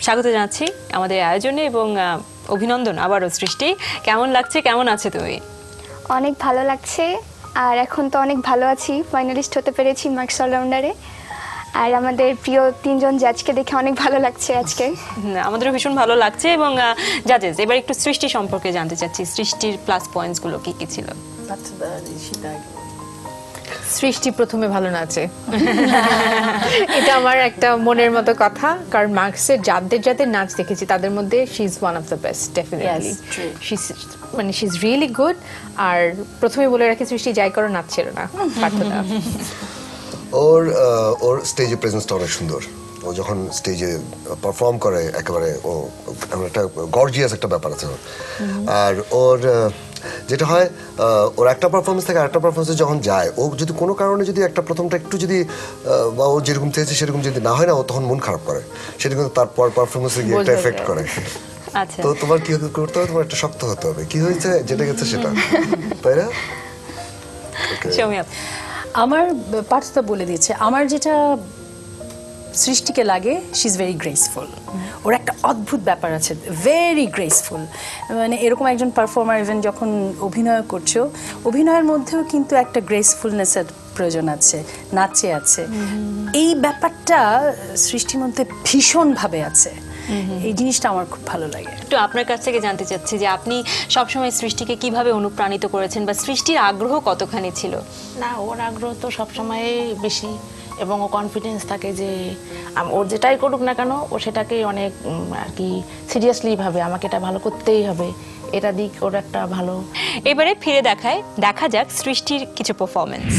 স্বাগত জানাচ্ছি আমাদের আয়োজনে এবং অভিনন্দন আবারও। সৃষ্টি, কেমন লাগছে, কেমন আছে তুমি? অনেক ভালো লাগছে, আর এখন তো অনেক ভালো আছি, ফাইনালিস্ট হতে পেরেছি মার্কস অলরাউন্ডারে। আর আমাদের প্রিয় 3জন জাজকে দেখে অনেক ভালো লাগছে আজকে। আমাদেরও ভীষণ ভালো লাগছে। এবং জাজেস, এবার একটু সৃষ্টি সম্পর্কে জানতে চাচ্ছি। সৃষ্টির প্লাস পয়েন্টসগুলো কি কি ছিল? সৃষ্টি প্রথমে ভালো নাচে, এটা আমার একটা মনের মতো কথা, কারণ মার্কসের যাদের নাচ দেখেছি তাদের মধ্যে she is one of the best, definitely. মানে শি ইজ রিয়েলি গুড। আর প্রথমে বলে রাখি, সৃষ্টি যাই করো নাচ ছিল না, পারতো না। ওর স্টেজে প্রেজেন্সটা অনেক সুন্দর। ও যখন স্টেজে পারফর্ম করে একেবারে একটা গর্জিয়াস একটা ব্যাপার আছে ওর। আর ওর যেটা হয়, ওর একটা পারফরমেন্স থেকে আরেকটা পারফরমেন্সে যখন যায়, ও যদি কোনো কারণে যদি একটা প্রথমটা একটু যদি বা ও যেরকম চেয়েছে সেরকম যদি না হয় না, ও তখন মন খারাপ করে। সেটা কিন্তু তারপর পারফরমেন্সে গিয়ে একটা এফেক্ট করে। তো তোমার কি করতে হবে? তোমার একটা শক্ত হতে হবে, কি হয়েছে যেটা গেছে সেটা, তাই না? আমার পার্থতা বলে দিয়েছে। আমার যেটা সৃষ্টিকে লাগে, শি ইজ ভেরি গ্রেসফুল। ওর একটা অদ্ভুত ব্যাপার আছে, ভেরি গ্রেসফুল। মানে এরকম একজন পারফর্মার ইভেন যখন অভিনয় করছো, অভিনয়ের মধ্যেও কিন্তু একটা গ্রেসফুলনেসের প্রয়োজন আছে, নাচে আছে। এই ব্যাপারটা সৃষ্টির মধ্যে ভীষণভাবে আছে। এই জিনিসটা আমার খুব ভালো লাগে। একটু আপনার কাছ থেকে জানতে চাচ্ছি যে আপনি সবসময় সৃষ্টিকে কিভাবে অনুপ্রাণিত করেছেন, বা সৃষ্টির আগ্রহ কতখানি ছিল? না, ওর আগ্রহ তো সবসময় বেশি, এবং ও কনফিডেন্স থাকে যে ওর যেটাই করুক না কেন, ও সেটাকে অনেক আর কি সিরিয়াসলি ভাবে, আমাকে এটা ভালো করতেই হবে, এটা দিক ওর একটা ভালো। এবারে ফিরে দেখা যাক সৃষ্টির কিছু পারফরমেন্স।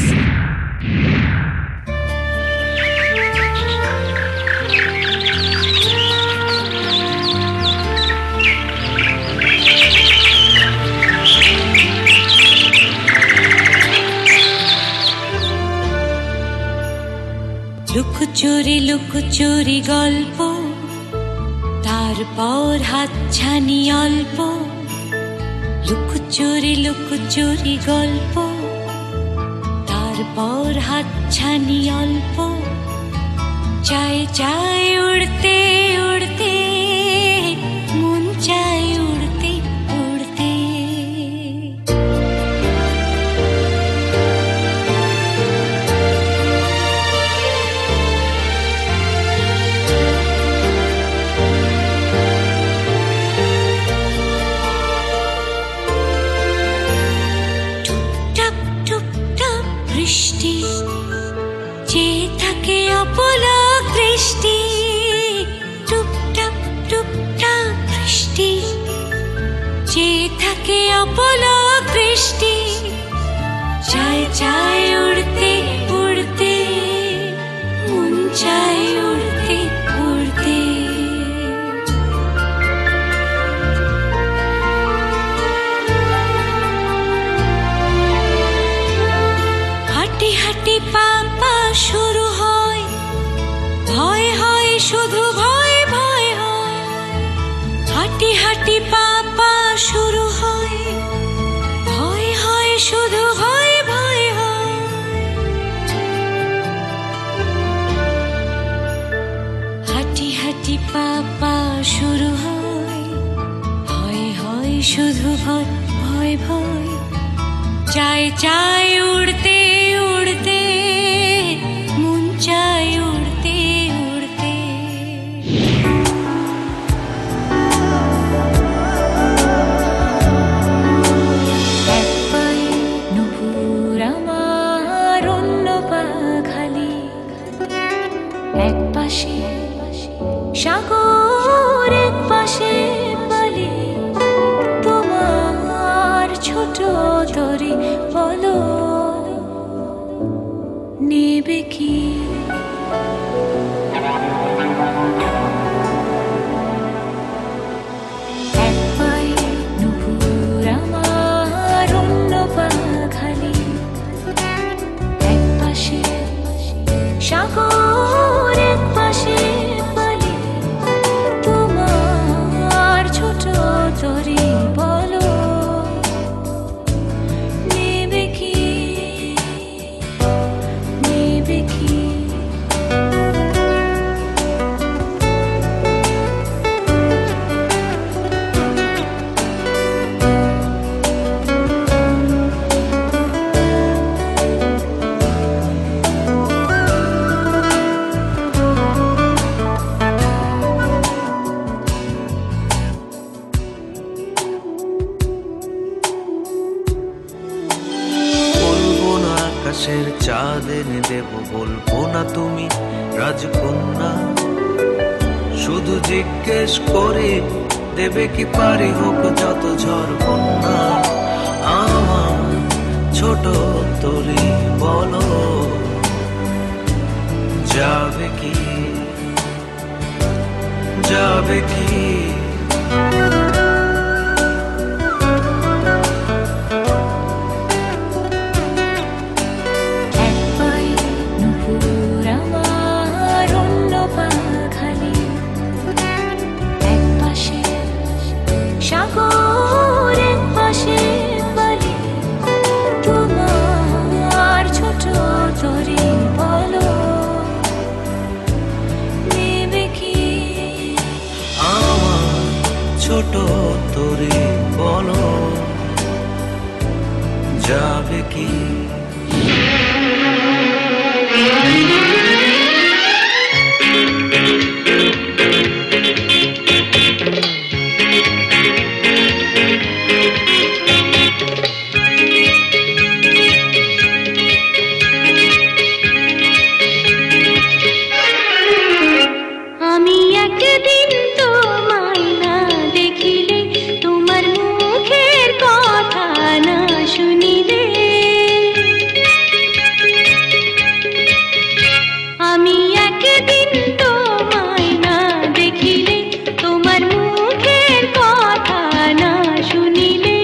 লুকোচুরি গল্প, তারপর হাতছানি অল্প। লুকোচুরি গল্প, তারপর হাতছানি অল্প। চায় উড়তে উড়তে, মন চায় উড়তে উড়তে। বৃষ্টি যে থাকে অপলক দৃষ্টি, টুপটাপ টুপটাপ বৃষ্টি যে থাকে অপলক দৃষ্টি। চায় উড়তে উড়তে, মন চায় উড়তে উড়তে। হাঁটি পা শুরু হয়, ভয় হয় শুধু, ভয় হয়। হাঁটি পা শুরু হয়, ভয় হয় শুধু, ভয় হয়। হাঁটি পা শুরু হয়, ভয় হয় শুধু, ভয় ভয়। চায় উড়তে উড়তে, মন চায় উড়তে তরি বলো নেবে কি এক পায়ে নুপুর আমার অন্য পা খালি এক পাশে সাগর এক পাশে বালি তোমার ছোট তরি বলো নেবে কি নেবে কি বলবো না আকাশের চাঁদ এনে দেব, বলবো না তুমি রাজকন্যা, শুধু জিজ্ঞেস করে দেবে কি পারি হোক যত ঝড় বন্যা। আমার ছোট তরি বলো যাবে কি যাবে কি এক পায়ে নুপুর আমার অন্য পা খালি এক পাশে সাগর এক পাশে বালি তোমার ছোট তরি বলো নেবে কি আমার ছোট তরি বলো যাবে কি আমি একদিন তোমায় না দেখিলে তোমার মুখের কথা না শুনিলে আমি একদিন তোমায় না দেখিলে তোমার মুখের কথা না শুনিলে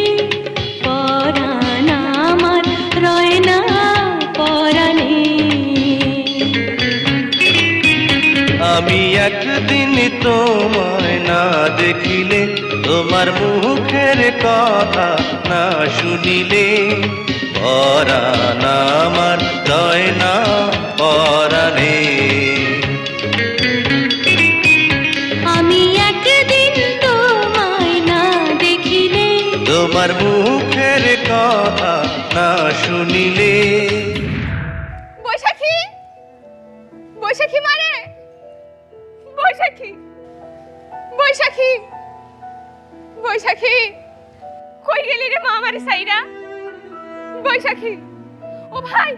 পরাণ আমার রয় না পরাণে আমি একদিন তোমায় না দেখিলে তোমার মুখের কথা না শুনিলে পরাণ আমার রয় না পরাণে। আমি একদিন তোমায় না দেখিলে তোমার মুখের কথা না শুনিলে। বৈশাখী বৈশাখী মারে বৈশাখী বৈশাখী বৈশাখী কই গেলি রে মা আমারে সাইরা বৈশাখী ও ভাই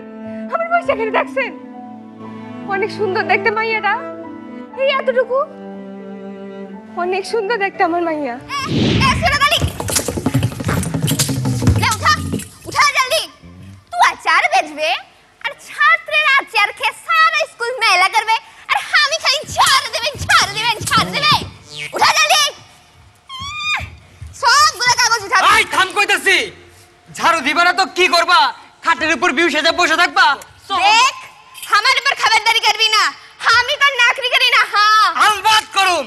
আমার বৈশাখীর দেখছেন অনেক সুন্দর দেখতে মাইয়াটা এই এতটুকু অনেক সুন্দর দেখতে আমার মাইয়া उठा जल्दी तू अचार बेचबे और छात्र अचार के सारा स्कूल मेला करबे और हम ही खाली झाड़ देबे उठा जल्दी सब गुला कागज उठा আই থাম কইতাছি ঝাড়ু দিবা না তো কি করবা খাটের উপর বিউ সেজে বসে থাকবা देख हमारे ऊपर खबरदारी करबी ना हम ही तो नौकरी करी ना हां আলবাত করুম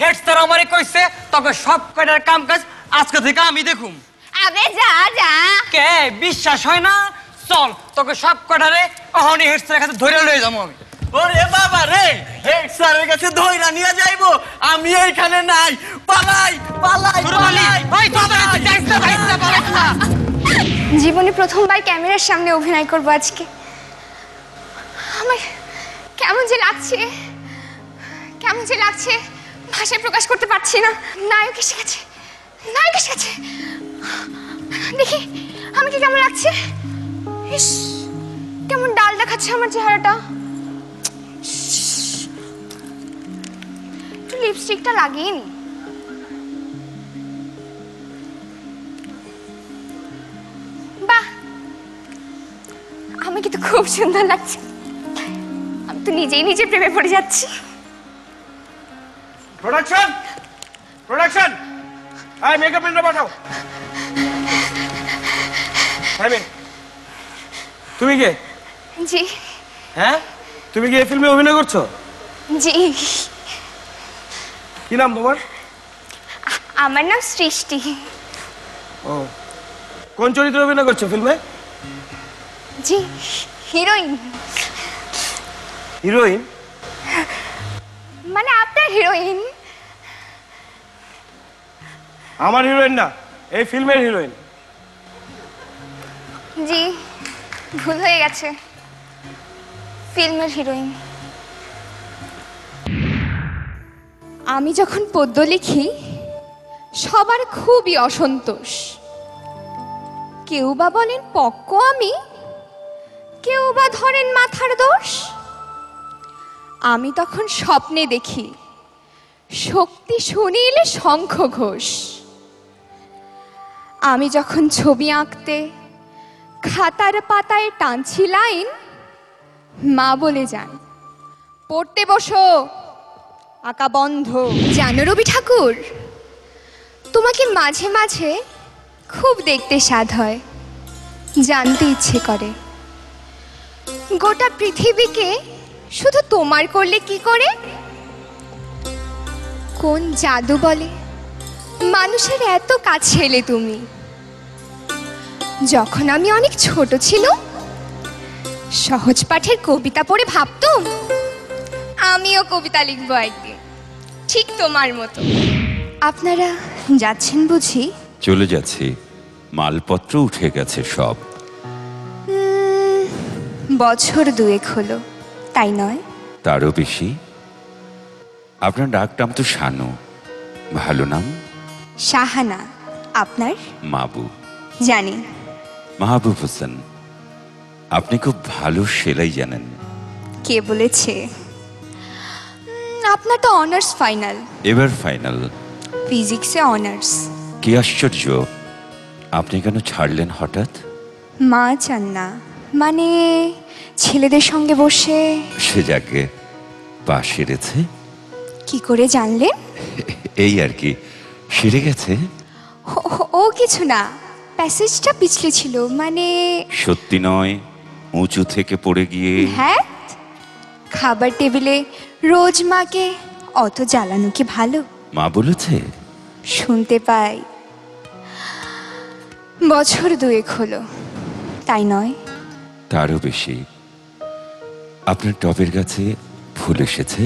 হেড স্যার আমারে কইছে তবে সব কয়টার কাম কাজ আজকে থেকে আমি দেখুম अबे जा जा কে বিশ্বাস হয় না চল তোকে সব কয়টারে অহনি হেড স্যারের কাছে ধরে লয়ে যাবো আমি ওরে বাবা রে হেড স্যারের কাছে ধইরা নিয়ে যাইবো আমি এইখানে নাই পালাই পালাই পালাই ভাই তো যাইছ না ভাই না পালাইছ না জীবনে প্রথমবার ক্যামেরার সামনে অভিনয় করব আজকে আমার কেমন যে লাগছে ভাষায় প্রকাশ করতে পারছি না নায়ক এসে গেছে দেখি আমি কি কেমন লাগছে ইস কেমন ডাল দেখাচ্ছে আমার চেহারাটা একটু লিপস্টিকটা লাগিয়ে নি বাহ তোমাকে তো খুব সুন্দর লাগছে। আমি তো নিজেই নিজে প্রেমে পড়ে যাচ্ছি। প্রোডাকশন প্রোডাকশন, আয় মেকআপ ম্যানরা পাঠাও। তুমি কে? জি। হ্যাঁ, তুমি কি এই ফিল্মে অভিনয় করছো? জি। কি নাম তোমার? আমার নাম সৃষ্টি। ও, কোন চরিত্রে অভিনয় করছো ফিল্মে? জি, হিরোইন। হিরোইন মানে আপনার হিরোইন? আমার হিরোইন না, এই ফিল্মের হিরোইন। জি, ভুল হয়ে গেছে, ফিল্মের হিরোইন। আমি যখন পদ্য লিখি সবার খুবই অসন্তোষ। কেউ বা বলেন পক্ক আমি, কেউ বা ধরেন মাথার দোষ। আমি তখন স্বপ্নে দেখি শক্তি শুনিলে শঙ্খ ঘোষ। আমি যখন ছবি আঁকতে খাতার পাতায় টানছি লাইন, মা বলে যান পড়তে বসো, আঁকা বন্ধ। জানো রবি ঠাকুর, তোমাকে মাঝে মাঝে খুব দেখতে স্বাদ হয়, জানতে ইচ্ছে করে গোটা পৃথিবীকে শুধু তোমার করলে কি করে? কোন জাদু বলে মানুষের এত কাছে এলে তুমি? যখন আমি অনেক ছোট ছিল, সহজ পাঠের কবিতা পড়ে ভাবতাম আমিও কবিতা লিখবো একদিন, ঠিক তোমার মতো। আপনারা যাচ্ছেন বুঝি? চলে যাচ্ছি, মালপত্র উঠে গেছে সব। বছর দুয়েক হলো, তাই নয়? তারও বেশি। আপনার ডাকটাম তো শানু, ভালো নাম? শাহানা। আপনার? মাবু। জানি। মাহবুব হোসেন। আপনি খুব ভালো সেলাই জানেন। কে বলেছে? আপনার তো অনার্স ফাইনাল। এবার ফাইনাল। ফিজিক্সে অনার্স। কি আশ্চর্য, আপনি কেন ছাড়লেন হঠাৎ? মা চান না, মানে ছেলেদের সঙ্গে বসে। সে যাকে পা সেরেছে। কি করে জানলেন? এই আর কি, সেরে গেছে। ও কিছু না, প্যাসেজটা পিছলে ছিল, মানে। সত্যি নয়, উঁচু থেকে পড়ে গিয়ে। হ্যাঁ, খাবার টেবিলে রোজ মাকে অত জ্বালানো কি ভালো? মা বলেছে? শুনতে পাই। বছর দুয়েক হলো, তাই নয়? তারও বেশি। আপনার টবের গাছে ফুল এসেছে?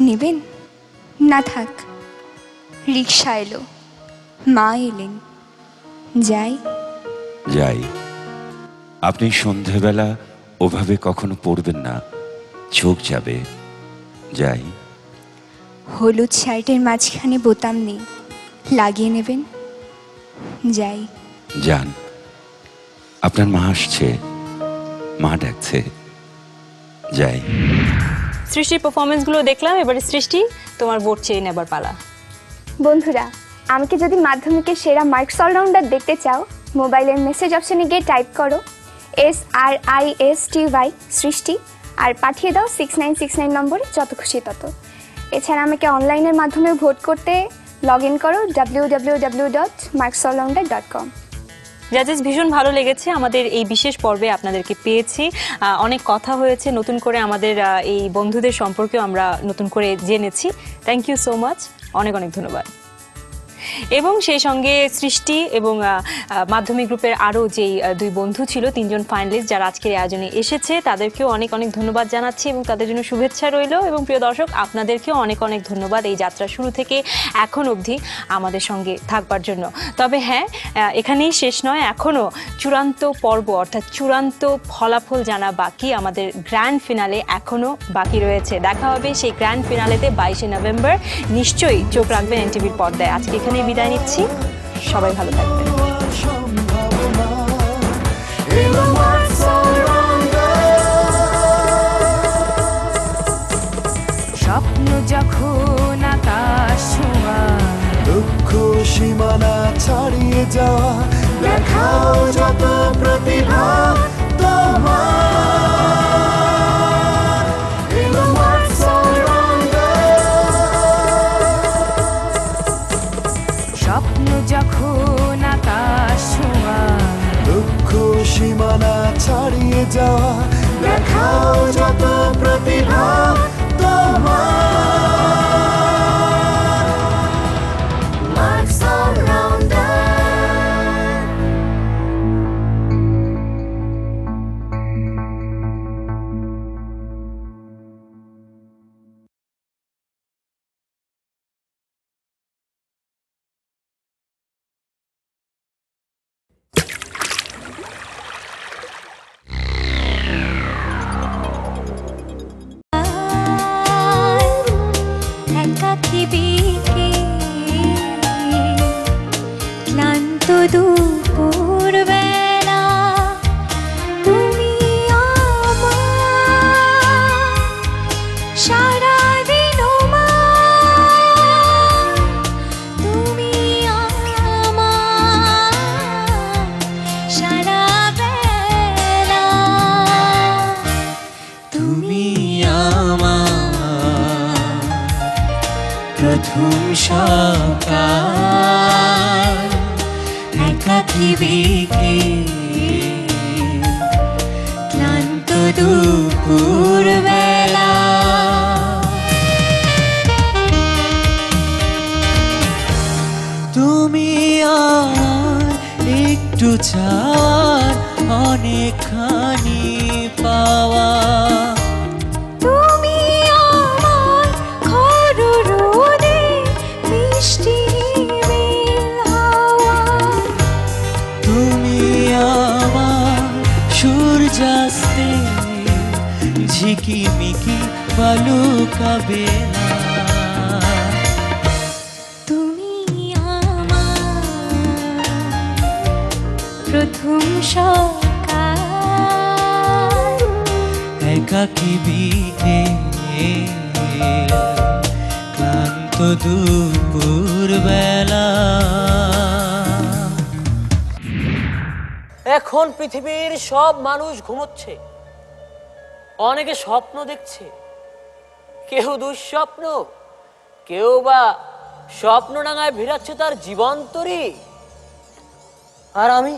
নেবেন? না থাক, রিক্সা এলো, মা এলেন, যাই। যাই। আপনি সন্ধেবেলা ওভাবে কখনো পড়বেন না, চোখ যাবে। যাই। হলুদ শার্টের মাঝখানে বোতাম নেই, লাগিয়ে নেবেন, যাই। যান। আপনার মা আসছে, মা ডাকছে, যাই। সৃষ্টির পারফরমেন্সগুলো দেখলাম, এবারে সৃষ্টি তোমার ভোট চেয়ে নেবার পালা। বন্ধুরা, আমাকে যদি মাধ্যমিকের সেরা মার্কস অলরাউন্ডার দেখতে চাও, মোবাইলের মেসেজ অপশনে গিয়ে টাইপ করো SRISTY সৃষ্টি আর পাঠিয়ে দাও 6969 নম্বরে, যত খুশি তত। এছাড়া আমাকে অনলাইনের মাধ্যমে ভোট করতে লগ ইন করো www.marksallrounder.com। জাজেস, ভীষণ ভালো লেগেছে আমাদের এই বিশেষ পর্বে আপনাদেরকে পেয়েছি। অনেক কথা হয়েছে, নতুন করে আমাদের এই বন্ধুদের সম্পর্কেও আমরা নতুন করে জেনেছি। থ্যাংক ইউ সো মাচ, অনেক অনেক ধন্যবাদ। এবং সেই সঙ্গে সৃষ্টি এবং মাধ্যমিক গ্রুপের আরও যেই দুই বন্ধু ছিল, তিনজন ফাইনালিস্ট যারা আজকের আয়োজনে এসেছে, তাদেরকেও অনেক অনেক ধন্যবাদ জানাচ্ছি এবং তাদের জন্য শুভেচ্ছা রইল। এবং প্রিয় দর্শক, আপনাদেরকেও অনেক অনেক ধন্যবাদ এই যাত্রা শুরু থেকে এখন অবধি আমাদের সঙ্গে থাকবার জন্য। তবে হ্যাঁ, এখানেই শেষ নয়, এখনও চূড়ান্ত পর্ব অর্থাৎ চূড়ান্ত ফলাফল জানা বাকি, আমাদের গ্র্যান্ড ফিনালে এখনও বাকি রয়েছে। দেখা হবে সেই গ্র্যান্ড ফিনালেতে 22শে নভেম্বর। নিশ্চয়ই চোখ রাখবেন এনটিভির পর্দায়। আজকে এখানে বিদায় নিচ্ছি, সবাই ভালো থাকবেন। স্বপ্ন যখন আকাশ ছোঁয়া, লক্ষ্য সীমানা ছাড়িয়ে যাওয়া, দেখাও যত প্রতিভা তোমার। সীমানা ছাড়িয়ে যাওয়া, দেখাও যত প্রতিভা তোমার। Marks Allrounder. একাকী বিকে ক্লান্ত দুপুর বেলা তুমি আমার সারাদিন তুমি আমার সারা বেলা তুমি প্রথম সকাল, একাকী বিকেল ক্লান্ত দুপুর বেলা। তুমি আমার একটু চাওয়ার অনেকখানি পাওয়া, তুমি আমার খররোদে মিষ্টি হিমেল হাওয়া, তুমি আমার সূর্যাস্তে ঝিকিমিকি বালুকা বেলা। তুমি আমার প্রথম সকাল, একাকী বিকেল ক্লান্ত দুপুর বেলা। এখন পৃথিবীর সব মানুষ ঘুমোচ্ছে, অনেকে স্বপ্ন দেখছে, কেউ দুঃস্বপ্ন, কেউ বা স্বপ্ন ডাঙায় ভিড়াচ্ছে তার জীবন্তরী। আর আমি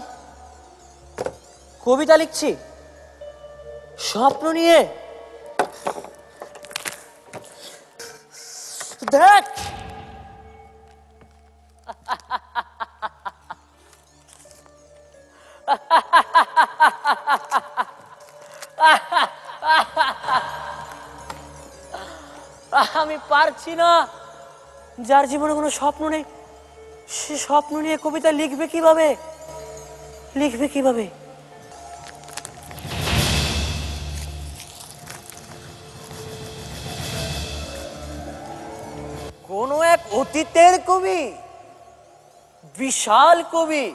কবিতা লিখছি স্বপ্ন নিয়ে। দেখ আমি পারছি না, যার জীবনে কোনো স্বপ্ন নেই সে স্বপ্ন নিয়ে কবিতা লিখবে কিভাবে? কোন এক অতীতের কবি, বিশাল কবি,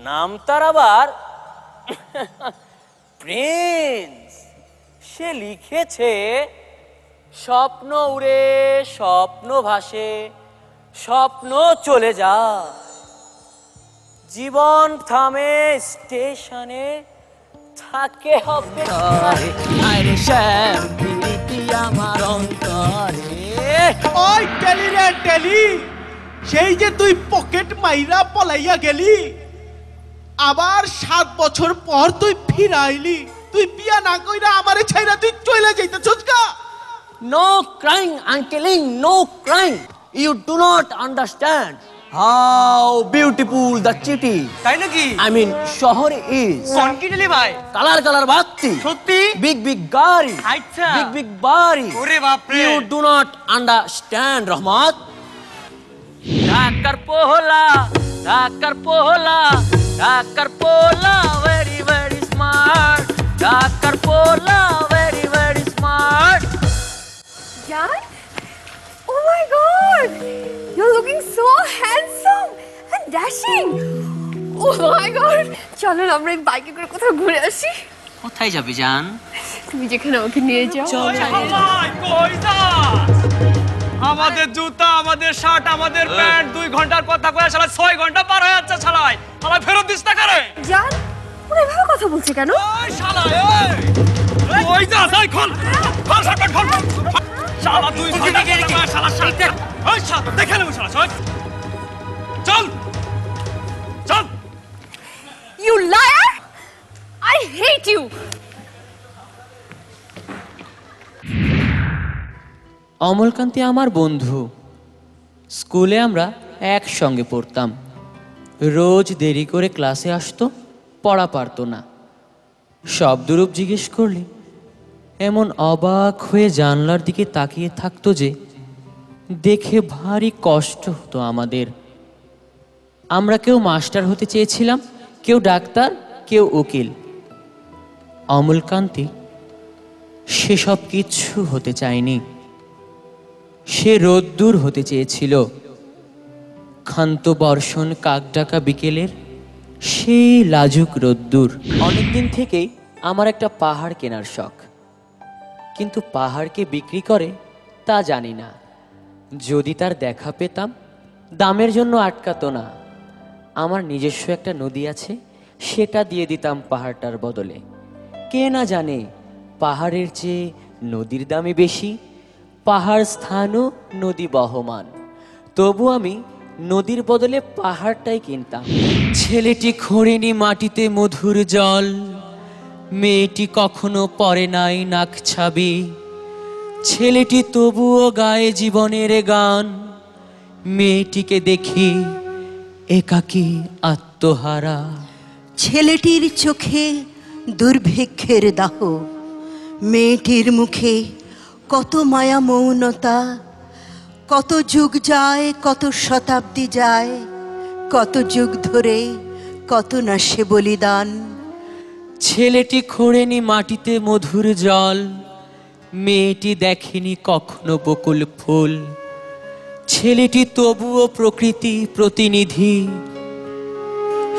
নাম তার আবার প্রিন্স, সে লিখেছে স্বপ্ন উড়ে স্বপ্ন ভাসে স্বপ্ন চলে যা, জীবন থামে স্টেশনে থাকে অপেক্ষায়। আরে শ্যাম প্রীতি আমার অন্তরে। ওই টেলি রে টেলি, সেই যে তুই পকেট মাইরা পলাইয়া গেলি, আবার 7 বছর পর তুই ফিরাইলি। তুই বিয়া না কইরা আমারে ছাইরা তুই চলে যাইতেছস গা। No crying, I'm telling, no crying. You do not understand how beautiful the city, তাই নাকি? I mean শহর is. কনকিডলি ভাই, কালার বাতি, সত্যি big গাড়ি, আচ্ছা, big বাড়ি। ওরে বাপ রে, You do not understand রহমত। ঢাকার পোলা very very smart, ঢাকার পোলা very very smart. Jan? Oh my god! You're looking so handsome and dashing! Oh my god! চলো না আমরা এই বাইকে করে কোথাও ঘুরে আসি। কোথায় যাবি জান? তুমি যেখানে আমাকে নিয়ে যাও। আমাদের জুতা, আমাদের শার্ট, আমাদের প্যান্ট 2 ঘন্টার কথা কয়ে শালা 6 ঘন্টা পার হয়ে যাচ্ছে শালাই। শালা ফেরত দিস না করে। জান, ওরা এভাবে কথা বলছে কেন? ওই শালা ওই যা যাই খোল শার্ট খোল। শালা 2 ঘন্টা শালা শার্ট। ওই শালা দেখে নেব শালা। চল। You liar! hate you. Amalkanti আমার বন্ধু। স্কুলে আমরা একসঙ্গে পড়তাম। রোজ দেরি করে ক্লাসে আসতো, পড়া পারতো না। শব্দরূপ জিজ্ঞেস করলে এমন অবাক হয়ে জানলার দিকে তাকিয়ে থাকতো যে দেখে ভারী কষ্ট হতো আমাদের। আমরা কেউ মাস্টার হতে চেয়েছিলাম, কেউ ডাক্তার, কেউ উকিল। অমলকান্তি সেসব কিছু হতে চায়নি। সে রোদ্দুর হতে চেয়েছিল, ক্ষান্ত বর্ষণ কাকডাকা বিকেলের সেই লাজুক রোদ্দুর। অনেকদিন থেকেই আমার একটা পাহাড় কেনার শখ, কিন্তু পাহাড়কে বিক্রি করে তা জানি না। যদি তার দেখা পেতাম, দামের জন্য আটকাতো না। আমার নিজস্ব একটা নদী আছে, সেটা দিয়ে দিতাম পাহাড়টার বদলে। কে না জানে পাহাড়ের চেয়ে নদীর দামই বেশি, পাহাড় স্থানও নদী বহমান। তবু আমি নদীর বদলে পাহাড়টাই কিনতাম। ছেলেটি খোঁড়েনি মাটিতে মধুর জল, মেয়েটি কখনো পরে নাই নাক ছাবি। ছেলেটি তবুও গায়ে জীবনের গান, মেয়েটিকে দেখি একাকী আত্মহারা। ছেলেটির চোখে দুর্ভিক্ষের দাহ, মেয়েটির মুখে কত মায়া মৌনতা। কত যুগ যায়, কত শতাব্দী যায়, কত যুগ ধরে কত না সে বলিদান। ছেলেটি খোঁড়েনি মাটিতে মধুর জল, মেয়েটি দেখেনি কখনো বকুল ফুল। ছেলেটি তবুও প্রকৃতি প্রতিনিধি।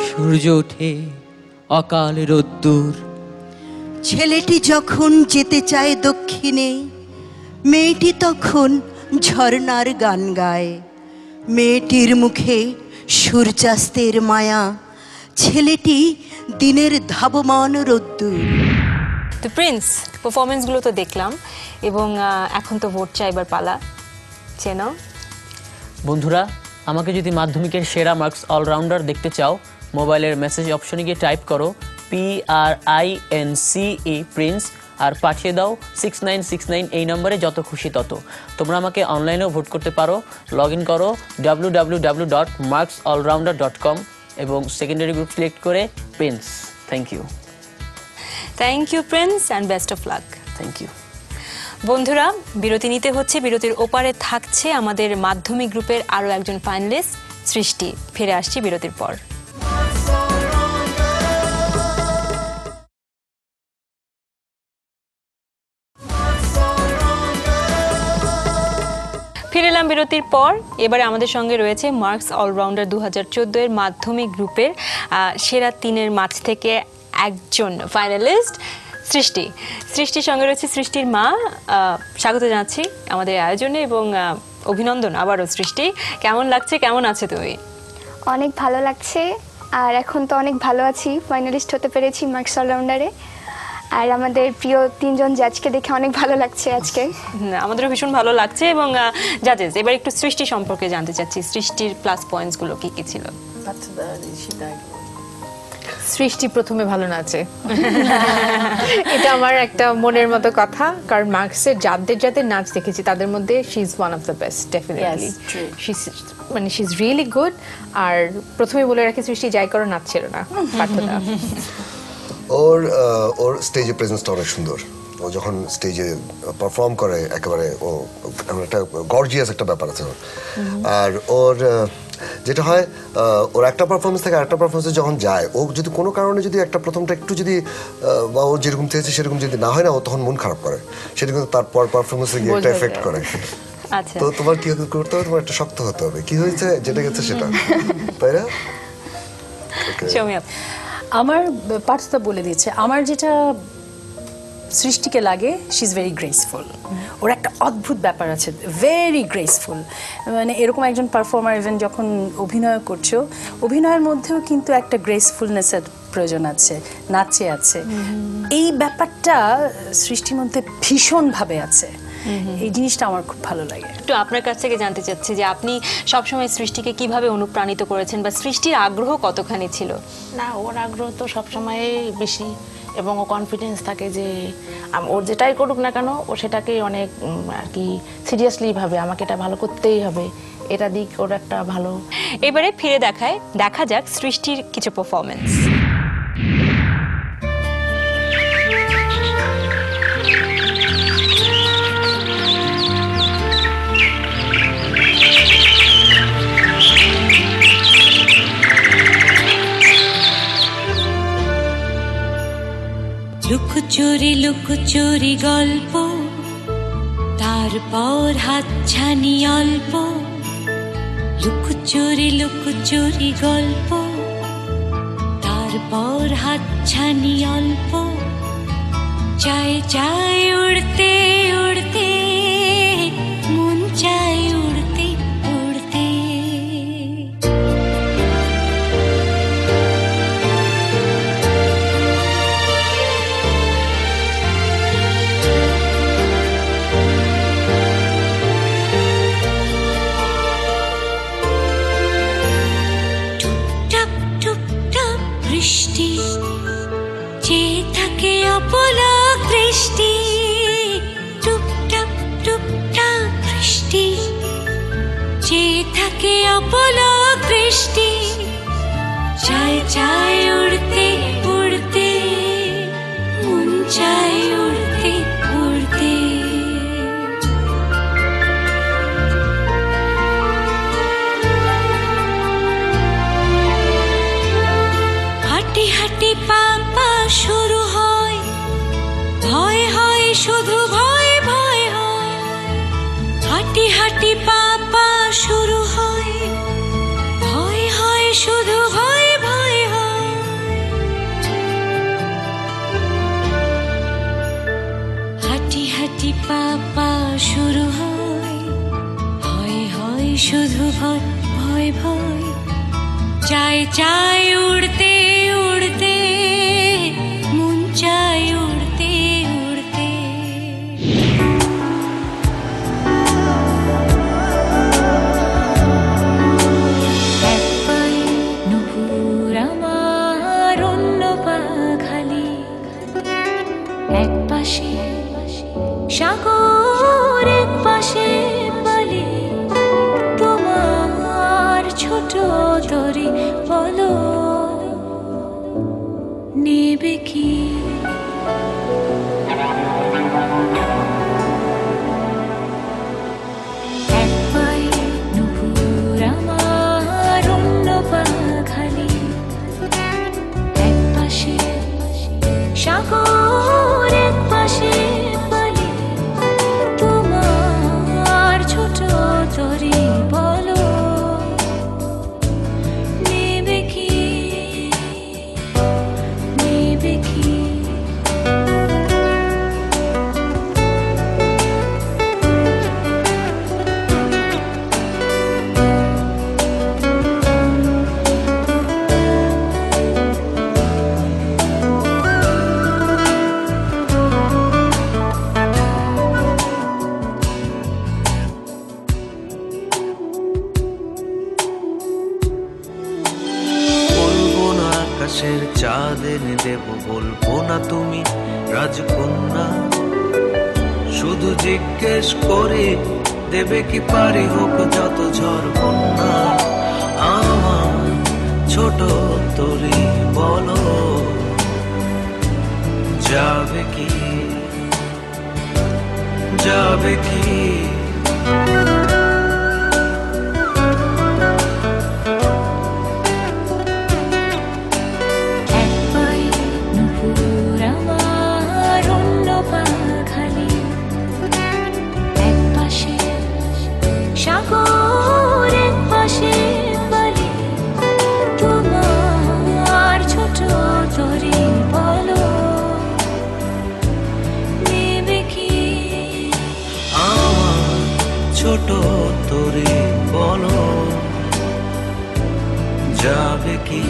সূর্য ওঠে অকাল রোদ্দুর। ছেলেটি যখন যেতে চায় দক্ষিণে, মেয়েটি তখন ঝর্ণার গান গায়। মেয়েটির মুখে সূর্যাস্তের মায়া, ছেলেটি দিনের ধাবমান রোদ্দুর। তো প্রিন্স, পারফরমেন্সগুলো তো দেখলাম, এবং এখন তো ভোট চাইবার পালা। চেনো বন্ধুরা, আমাকে যদি মাধ্যমিকের সেরা মার্কস অলরাউন্ডার দেখতে চাও, মোবাইলের মেসেজ অপশনে গিয়ে টাইপ করো PRINCE প্রিন্স, আর পাঠিয়ে দাও 6969 এই নম্বরে, যত খুশি তত। তোমরা আমাকে অনলাইনেও ভোট করতে পারো। লগ ইন করো www.marksallrounder.com এবং সেকেন্ডারি গ্রুপ সিলেক্ট করে Prince. Thank you. Thank you Prince, and best of luck. Thank you. বন্ধুরা, বিরতি নিতে হচ্ছে। বিরতির ওপারে থাকছে আমাদের মাধ্যমিক গ্রুপের আরও একজন ফাইনালিস্ট সৃষ্টি। ফিরে আসছি বিরতির পর। ফিরে এলাম বিরতির পর। এবারে আমাদের সঙ্গে রয়েছে মার্কস অলরাউন্ডার 2014 এর মাধ্যমিক গ্রুপের সেরা 3-এর মাঝ থেকে একজন ফাইনালিস্ট সৃষ্টি। সৃষ্টির সঙ্গে রয়েছে সৃষ্টির মা। স্বাগত জানাচ্ছি আমাদের আয়োজনে, এবং অভিনন্দন আবারও। সৃষ্টি, কেমন লাগছে, কেমন আছে তুমি? অনেক ভালো লাগছে, আর এখন তো অনেক ভালো আছি, ফাইনালিস্ট হতে পেরেছি মার্কস অলরাউন্ডারে। আর আমাদের প্রিয় 3জন জাজকে দেখে অনেক ভালো লাগছে আজকে। আমাদেরও ভীষণ ভালো লাগছে। এবং জাজেস, এবার একটু সৃষ্টি সম্পর্কে জানতে চাচ্ছি। সৃষ্টির প্লাস পয়েন্টসগুলো কি কি ছিল? সৃষ্টি প্রথমে ভালো নাচে, এটা আমার একটা মনের মতো কথা। কারণ মার্কসের যাদের নাচ দেখেছি তাদের মধ্যে she is one of the best, definitely. মানে শি ইজ রিয়েলি গুড। আর প্রথমে বলে রাখি, সৃষ্টি যাই করো নাচছিল না, পারতো না। ওর স্টেজে প্রেজেন্সটা অনেক সুন্দর। ও যখন স্টেজে পারফর্ম করে একেবারে ও একটা গর্জিয়াস একটা ব্যাপার আছে। আর ওর যেটা হয়, ওর একটা পারফরমেন্স থেকে আরেকটা পারফরমেন্সে যখন যায়, ও যদি কোনো কারণে যদি একটা প্রথমটা একটু যদি বা ও যেরকম চেয়েছে সেরকম যদি না হয় না, ও তখন মন খারাপ করে। সেটা কিন্তু তারপর পারফরমেন্সে গিয়ে একটা এফেক্ট করে। আচ্ছা, তো তোমার কি করতে হবে? তোমার একটা শক্ত হতে হবে। কি হয়েছে, যেটা গেছে সেটা, তাই না? আমার পার্থতা বলে দিয়েছে। আমার যেটা সৃষ্টিকে লাগে, শি ইজ ভেরি গ্রেসফুল। ওর একটা অদ্ভুত ব্যাপার আছে, ভেরি গ্রেসফুল। মানে এরকম একজন পারফর্মার ইভেন যখন অভিনয় করছো, অভিনয়ের মধ্যেও কিন্তু একটা গ্রেসফুলনেসের প্রয়োজন আছে, নাচে আছে। এই ব্যাপারটা সৃষ্টির মধ্যে ভীষণভাবে আছে। এই জিনিসটা আমার খুব ভালো লাগে। একটু আপনার কাছ থেকে জানতে চাচ্ছি যে আপনি সবসময় সৃষ্টিকে কিভাবে অনুপ্রাণিত করেছেন, বা সৃষ্টির আগ্রহ কতখানি ছিল? না, ওর আগ্রহ তো সবসময় বেশি, এবং ও কনফিডেন্স থাকে যে ওর যেটাই করুক না কেন ও সেটাকেই অনেক আর কি সিরিয়াসলি ভাবে আমাকে এটা ভালো করতেই হবে, এটা দিক ওর একটা ভালো। এবারে ফিরে দেখা যাক সৃষ্টির কিছু পারফরমেন্স। লুকোচুরি গল্প, তারপর হাতছানি অল্প। লুকোচুরি গল্প, তারপর হাতছানি অল্প। চাই উড়তে উড়তে, মন চাই উড়তে উড়তে। বৃষ্টি চেয়ে থাকে অপলক দৃষ্টি। টুপটাপ টুপটাপ বৃষ্টি চেয়ে থাকে অপলক দৃষ্টি। চাই উড়তে উড়তে, মন চাই উড়তে উড়তে। হাঁটি পা শুরু হয়, ভয় হয় শুধু ভয় ভয় হয়। হাঁটি পা শুরু হয়, ভয় হয় শুধু ভয় ভয় হয়। হাঁটি পা শুরু হয়, ভয় হয় শুধু ভয় ভয় ভয়। চাই উড়তে উড়তে, মন চাই উড়তে উড়তে। এক পায়ে নুপুর আমার, অন্য পা খালি। এক পাশে সাগর, এক পাশে বালি। তোমার ছোট তরি বলো নেবে কি? এক পায়ে নুপুর আমার, অন্য পা খালি। এক পাশে সাগর, এক পাশে বালি। তোমার ছোট তরি বলো নেবে কি? নেবে কি? বলবো না আকাশের চাঁদ এনে দেব, বলবো না তুমি রাজকন্যা। শুধু জিজ্ঞেস করে দেবে কি পারি, হোক যত ঝড় বন্যা। আমার ছোট তরি বলো যাবে কি? যাবে কি? এক পায়ে নুপুর আমার, অন্য পা খালি। এক পাশে সাগর, এক পাশে বালি। তোমার ছোট তরি বলো নেবে কি? আমার ছোট তরি বলো যাবে কি?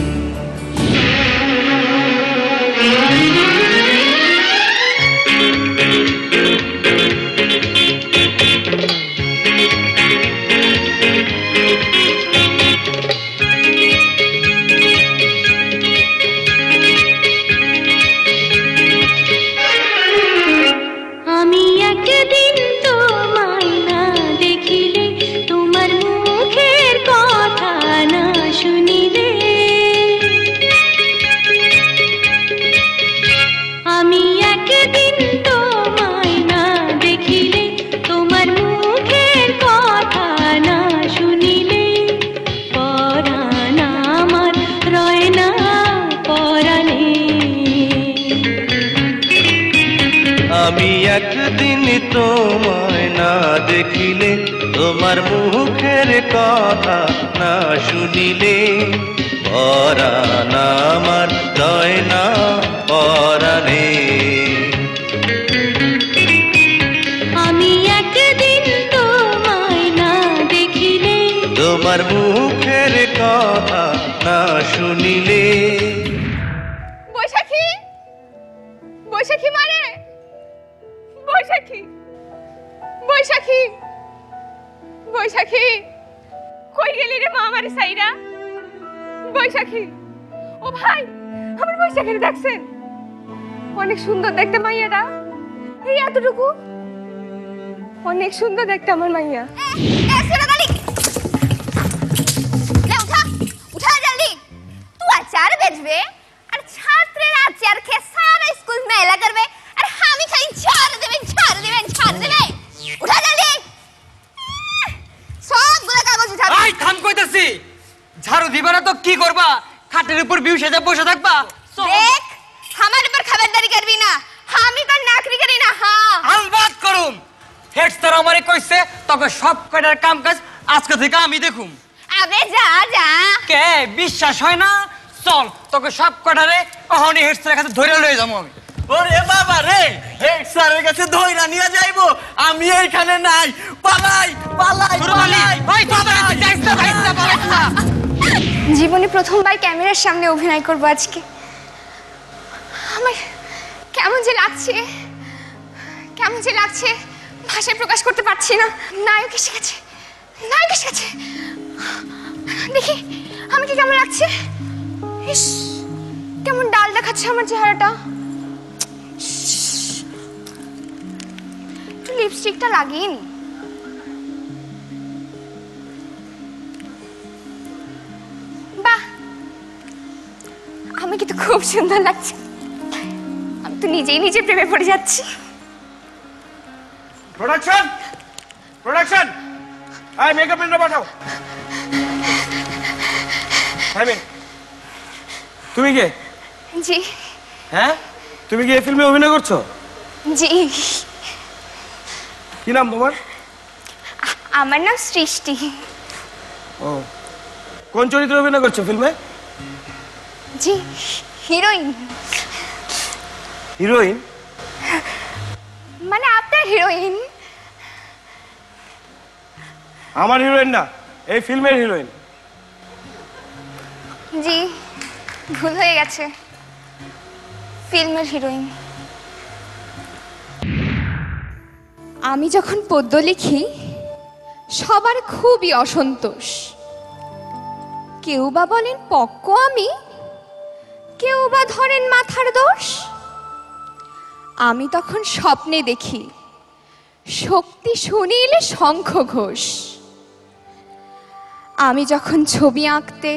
আমি একদিন তোমায় না দেখিলে, তোমার মুখের কথা না শুনিলে, পরাণ আমার রয় না পরাণে। আমি একদিন তোমায় না দেখিলে, তোমার মুখের কথা না শুনিলে। বৈশাখী, বৈশাখী মারে, বৈশাখী, বৈশাখী, বৈশাখী, কই গেলি রে মা আমারে সাইরা? বৈশাখী, ও ভাই, আমার বৈশাখীরে দেখছেন? অনেক সুন্দর দেখতে মাইয়াটা, এই এতটুকু, অনেক সুন্দর দেখতে আমার মাইয়া। उठा जल्दी, तू अचार बेचबे और छात्रेर अचार के सारा स्कूल मेला करबे और हामी खाली झाड़ देबे झाड़ देबे झाड़ देबे। उठा जल्दी, सब गुला कागज उठा। আই থাম কইতাছি, ঝাড়ু দিবা না তো কি করবা? খাটের উপর বিউ সেজা বসে থাকবা? देख, हमारे ऊपर खबरदारी करबी ना, हामी तो नाकरी करी ना। हां আলবাত করুম। হেড স্যার আমারে কইছে তোকে সব কয়টার কাম কাজ আজকে থেকে আমি দেখুম। अबे जा जा। কে বিশ্বাস হয় না? চল তোকে সব কয়টারে অহনি হেড স্যারের কাছে ধরে লয়ে যাবো আমি। ওরে বাবা রে, হেড স্যারের কাছে ধইরা নিয়ে যাইবো, আমি এইখানে নাই, পালাই পালাই পালাই। ভাই তোরা যাইস না, যাইস না, পালাইস না। জীবনে প্রথমবার ক্যামেরার সামনে অভিনয় করব আজকে। আমার কেমন যে লাগছে, কেমন যে লাগছে, ভাষায় প্রকাশ করতে পারছি না। নায়ক এসে গেছে, নায়ক এসে গেছে। দেখি আমি কি কেমন লাগছে। ইস, কেমন ডাল দেখাচ্ছে আমার চেহারাটা। একটু লিপস্টিকটা লাগিয়ে নি। বাহ, আমি কিন্তু খুব সুন্দর লাগছে। আমি তো নিজেই নিজে প্রেমে পড়ে যাচ্ছি। প্রোডাকশন, প্রোডাকশন, আই মেকআপ ম্যানরা পাঠাও। হ্যাঁ, তুমি কে? জি। হ্যাঁ, তুমি কি এই ফিল্মে অভিনয় করছো? জি। কি নাম তোমার? আমার নাম সৃষ্টি। ও, কোন চরিত্রে অভিনয় করছো ফিল্মে? জি, হিরোইন। হিরোইন? মানে আপনার হিরোইন? আমার হিরোইন না, এই ফিল্মের হিরোইন। জি, ভুল হয়ে গেছে, ফিল্মের হিরোইন। আমি যখন পদ্য লিখি সবার খুবই অসন্তোষ। কেউ বা বলেন পক্ক আমি, কেউ বা ধরেন মাথার দোষ। আমি তখন স্বপ্নে দেখি শক্তি শুনিলে শঙ্খ ঘোষ। আমি যখন ছবি আঁকতে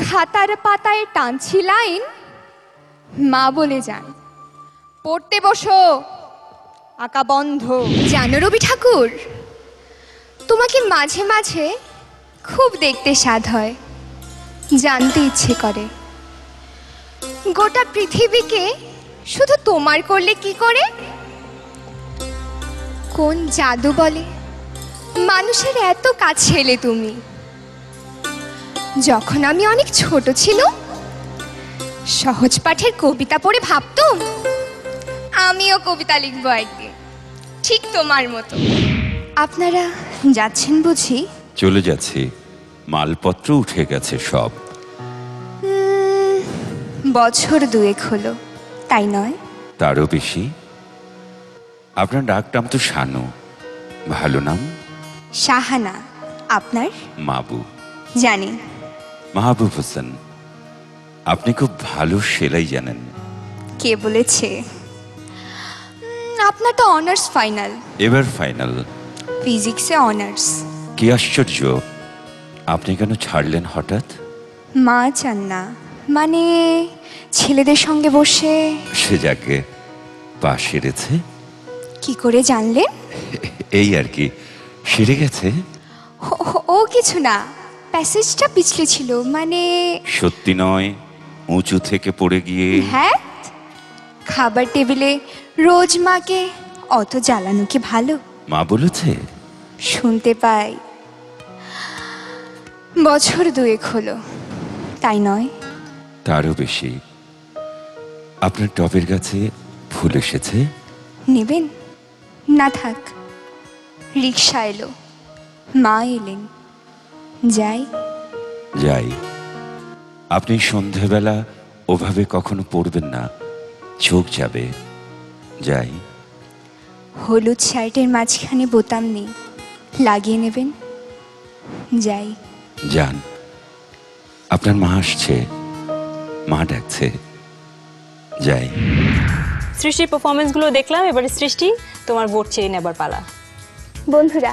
খাতার পাতায় টানছি লাইন, মা বলে যান পড়তে বসো, আঁকা বন্ধ। জানো রবি ঠাকুর, তোমাকে মাঝে মাঝে খুব দেখতে স্বাদ হয়, জানতে ইচ্ছে করে গোটা পৃথিবীকে শুধু তোমার করলে কি করে। কোন জাদু বলে মানুষের এত কাছে এলে তুমি। যখন আমি অনেক ছোট ছিল, সহজ পাঠের কবিতা পড়ে ভাবতাম আমিও কবিতা লিখবো একদিন, ঠিক তোমার মতো। আপনারা যাচ্ছেন বুঝি? চলে যাচ্ছি, মালপত্র উঠে গেছে সব। বছর দুয়েক হলো, তাই নয়? তারও বেশি। আপনার ডাকটাম তো শানু, ভালো নাম? শাহানা। আপনার? মাবু। জানি। মাহবুব হোসেন। আপনি খুব ভালো সেলাই জানেন। কে বলেছে? আপনার তো অনার্স ফাইনাল। এবার ফাইনাল। ফিজিক্সে অনার্স। কি আশ্চর্য, আপনি কেন ছাড়লেন হঠাৎ? মা চান না, মানে ছেলেদের সঙ্গে বসে। সে যাকে পা সেরেছে। কি করে জানলেন? এই আর কি, সেরে গেছে। ও কিছু না, প্যাসেজটা পিছলে ছিল, মানে। সত্যি নয়, উঁচু থেকে পড়ে গিয়ে। হ্যাঁ, খাবার টেবিলে রোজ মাকে অত জ্বালানো কি ভালো? মা বলেছে? শুনতে পাই বছর 2 হলো, তাই নয়? তারও বেশি। আপনার টবের গাছে ফুল এসেছে? নেবেন? না থাক, রিক্সা এলো, মা এলেন, যাই। যাই। আপনি সন্ধেবেলা ওভাবে কখনো পড়বেন না, চোখ যাবে। যাই। হলুদ শার্টের মাঝখানে বোতাম নেই, লাগিয়ে নেবেন, যাই। যান। আপনার মা আসছে, মা ডাকছে, যাই। সৃষ্টির পারফরমেন্সগুলো দেখলাম, এবারে সৃষ্টি তোমার বোর্ড চেয়ে নেবার পালা। বন্ধুরা,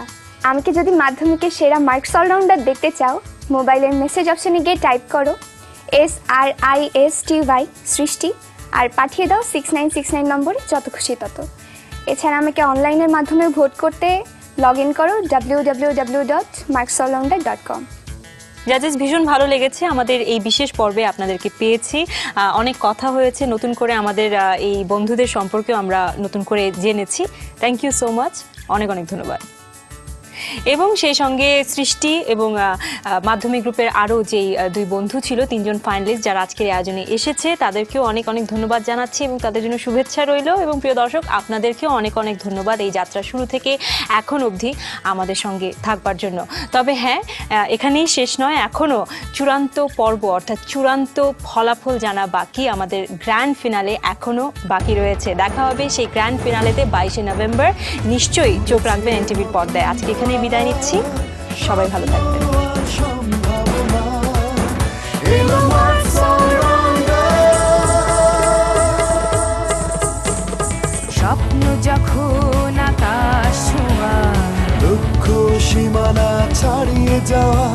আমাকে যদি মাধ্যমিকের সেরা মার্কস অলরাউন্ডার দেখতে চাও, মোবাইলের মেসেজ অপশনে গিয়ে টাইপ করো SRISTY সৃষ্টি আর পাঠিয়ে দাও 6969 নম্বরে, যত খুশি তত। এছাড়া আমাকে অনলাইনের মাধ্যমে ভোট করতে লগ ইন করো www.marksallrounder.com। জাজেস, ভীষণ ভালো লেগেছে আমাদের এই বিশেষ পর্বে আপনাদেরকে পেয়েছি। অনেক কথা হয়েছে, নতুন করে আমাদের এই বন্ধুদের সম্পর্কেও আমরা নতুন করে জেনেছি। থ্যাংক ইউ সো মাচ, অনেক অনেক ধন্যবাদ। এবং সেই সঙ্গে সৃষ্টি এবং মাধ্যমিক গ্রুপের আরও যেই 2 বন্ধু ছিল, 3 জন ফাইনালিস্ট যারা আজকের আয়োজনে এসেছে, তাদেরকেও অনেক অনেক ধন্যবাদ জানাচ্ছি এবং তাদের জন্য শুভেচ্ছা রইল। এবং প্রিয় দর্শক, আপনাদেরকেও অনেক অনেক ধন্যবাদ এই যাত্রা শুরু থেকে এখন অবধি আমাদের সঙ্গে থাকবার জন্য। তবে হ্যাঁ, এখানেই শেষ নয়, এখনও চূড়ান্ত পর্ব অর্থাৎ চূড়ান্ত ফলাফল জানা বাকি, আমাদের গ্র্যান্ড ফিনালে এখনও বাকি রয়েছে। দেখা হবে সেই গ্র্যান্ড ফিনালেতে 22শে নভেম্বর। নিশ্চয়ই চোখ রাখবেন এনটিভির পর্দায়। আজকে এখানে বিদায় নিচ্ছি, সবাই ভালো থাকবেন। স্বপ্ন যখন আকাশ ছোঁয়া, দুঃখ সীমানা ছাড়িয়ে যাওয়া,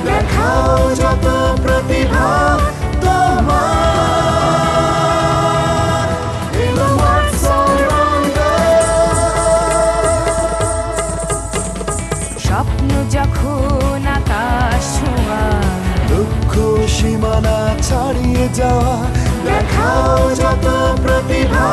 দেখাও যত প্রতিভা তোমার। এলো Marks Allrounder। স্বপ্ন যখন আকাশ ছোঁয়া, দুঃখ সীমানা ছাড়িয়ে যাওয়া, দেখাও যত প্রতিভা